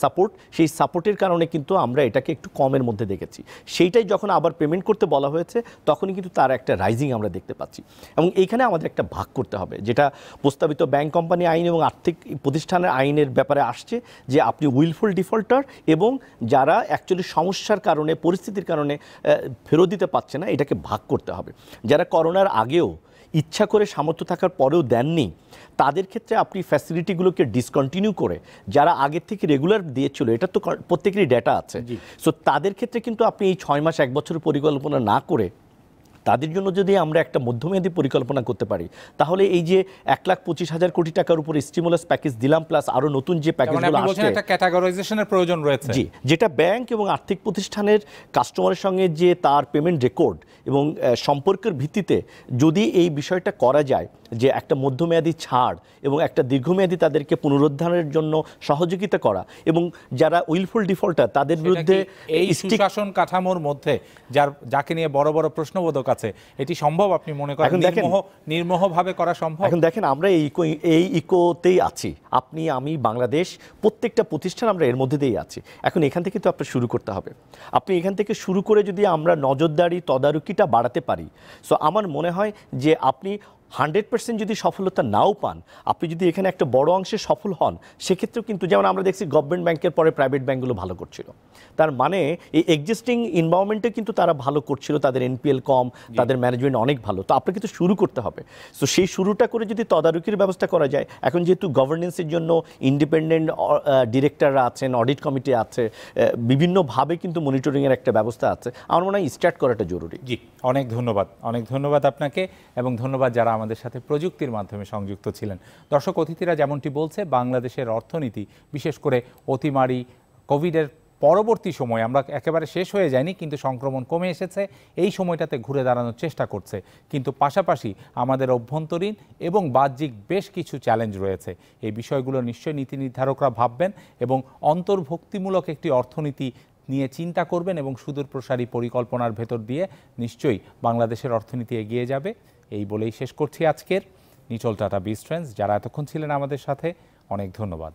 সাপোর্ট, সেই সাপোর্টের কারণে কিন্তু আমরা এটাকে একটু কমের মধ্যে দেখেছি। সেইটাই যখন আবার পেমেন্ট করতে বলা হয়েছে, তখনই কিন্তু তার একটা রাইজিং আমরা দেখতে পাচ্ছি। এবং এইখানে আমাদের একটা ভাগ করতে হবে, যেটা প্রস্তাবিত ব্যাংক কোম্পানি আইন এবং আর্থিক প্রতিষ্ঠানের আইনের ব্যাপারে আসছে, যে আপনি উইলফুল ডিফল্টার এবং যারা অ্যাকচুয়ালি সমস্যার কারণে, পরিস্থিতির কারণে ফেরত দিতে পারছে না, এটাকে ভাগ করতে হবে। যারা করোনার আগেও ইচ্ছা করে সামর্থ্য থাকার পরেও দেননি, তাদের ক্ষেত্রে আপনি ফ্যাসিলিটিগুলোকে ডিসকন্টিনিউ করে যারা আগের থেকে রেগুলার দিয়েছিল, এটা তো প্রত্যেকেরই ডেটা আছে, সো তাদের ক্ষেত্রে কিন্তু আপনি এই 6 মাস 1 বছরের পরিকল্পনা না করে তাদের জন্য যদি আমরা একটা মধ্যমেয়াদী পরিকল্পনা করতে পারি, তাহলে এই যে 1,25,000 কোটি টাকার উপর স্টিমুলাস প্যাকেজ দিলাম, প্লাস আরো নতুন যে প্যাকেজগুলো আসছে,
একটা ক্যাটাগরাইজেশনের প্রয়োজন রয়েছে।
জি, যেটা ব্যাংক এবং আর্থিক প্রতিষ্ঠানের কাস্টমারের সঙ্গে যে তার পেমেন্ট রেকর্ড এবং সম্পর্কের ভিত্তিতে যদি এই বিষয়টা করা যায়, যে একটা মধ্যমেয়াদী ছাড় এবং একটা দীর্ঘমেয়াদী তাদেরকে পুনরুদ্ধারের জন্য সহযোগিতা করা, এবং যারা উইলফুল ডিফল্টার তাদের বিরুদ্ধে
এই সুশাসন কাঠামোর মধ্যে যাকে নিয়ে বড় বড় প্রশ্নবোধক আছে, এটি সম্ভব আপনি মনে করেন? নির্মোহভাবে করা সম্ভব?
এখন দেখেন, আমরা এই ইকোতেই আছি, আপনি, আমি, বাংলাদেশ, প্রত্যেকটা প্রতিষ্ঠান আমরা এর মধ্যে দিয়েই আছি। এখন এখান থেকে তো আপনার শুরু করতে হবে। আপনি এখান থেকে শুরু করে যদি আমরা নজরদারি, তদারকিটা বাড়াতে পারি, সো আমার মনে হয় যে আপনি 100% যদি সফলতা নাও পান, আপনি যদি এখানে একটা বড় অংশে সফল হন, সেক্ষেত্রেও কিন্তু, যেমন আমরা দেখছি গভর্নমেন্ট ব্যাংকের পরে প্রাইভেট ব্যাংকগুলো ভালো করছিল, তার মানে এই এক্সিস্টিং এনভায়রনমেন্টে কিন্তু তারা ভালো করছিল, তাদের এনপিএল কম, তাদের ম্যানেজমেন্ট অনেক ভালো। তো আপনাকে তো শুরু করতে হবে। সো সেই শুরুটা করে যদি তদারকির ব্যবস্থা করা যায়, এখন যেহেতু গভর্নেন্সের জন্য ইন্ডিপেন্ডেন্ট ডিরেক্টররা আছেন, অডিট কমিটি আছে, বিভিন্নভাবে কিন্তু মনিটরিংয়ের একটা ব্যবস্থা আছে, আমার মনে হয় স্টার্ট করাটা জরুরি।
জি, অনেক ধন্যবাদ আপনাকে, এবং ধন্যবাদ যারা আমাদের সাথে প্রযুক্তির মাধ্যমে সংযুক্ত ছিলেন। দর্শক অতিথিরা যেমনটি বলছে, বাংলাদেশের অর্থনীতি, বিশেষ করে অতিমারি কোভিডের পরবর্তী সময়, আমরা একেবারে শেষ হয়ে যায়নি, কিন্তু সংক্রমণ কমে এসেছে, এই সময়টাতে ঘুরে দাঁড়ানোর চেষ্টা করছে। কিন্তু পাশাপাশি আমাদের অভ্যন্তরীণ এবং বাহ্যিক বেশ কিছু চ্যালেঞ্জ রয়েছে। এই বিষয়গুলো নিশ্চয়ই নীতি নির্ধারকরা ভাববেন এবং অন্তর্ভুক্তিমূলক একটি অর্থনীতি নিয়ে চিন্তা করবেন, এবং সুদূর প্রসারী পরিকল্পনার ভেতর দিয়ে নিশ্চয়ই বাংলাদেশের অর্থনীতি এগিয়ে যাবে। এই বলেই শেষ করছি আজকের নিটোল টাটা বিজ ট্রেন্ডস। যারা এতক্ষণ ছিলেন আমাদের সাথে, অনেক ধন্যবাদ।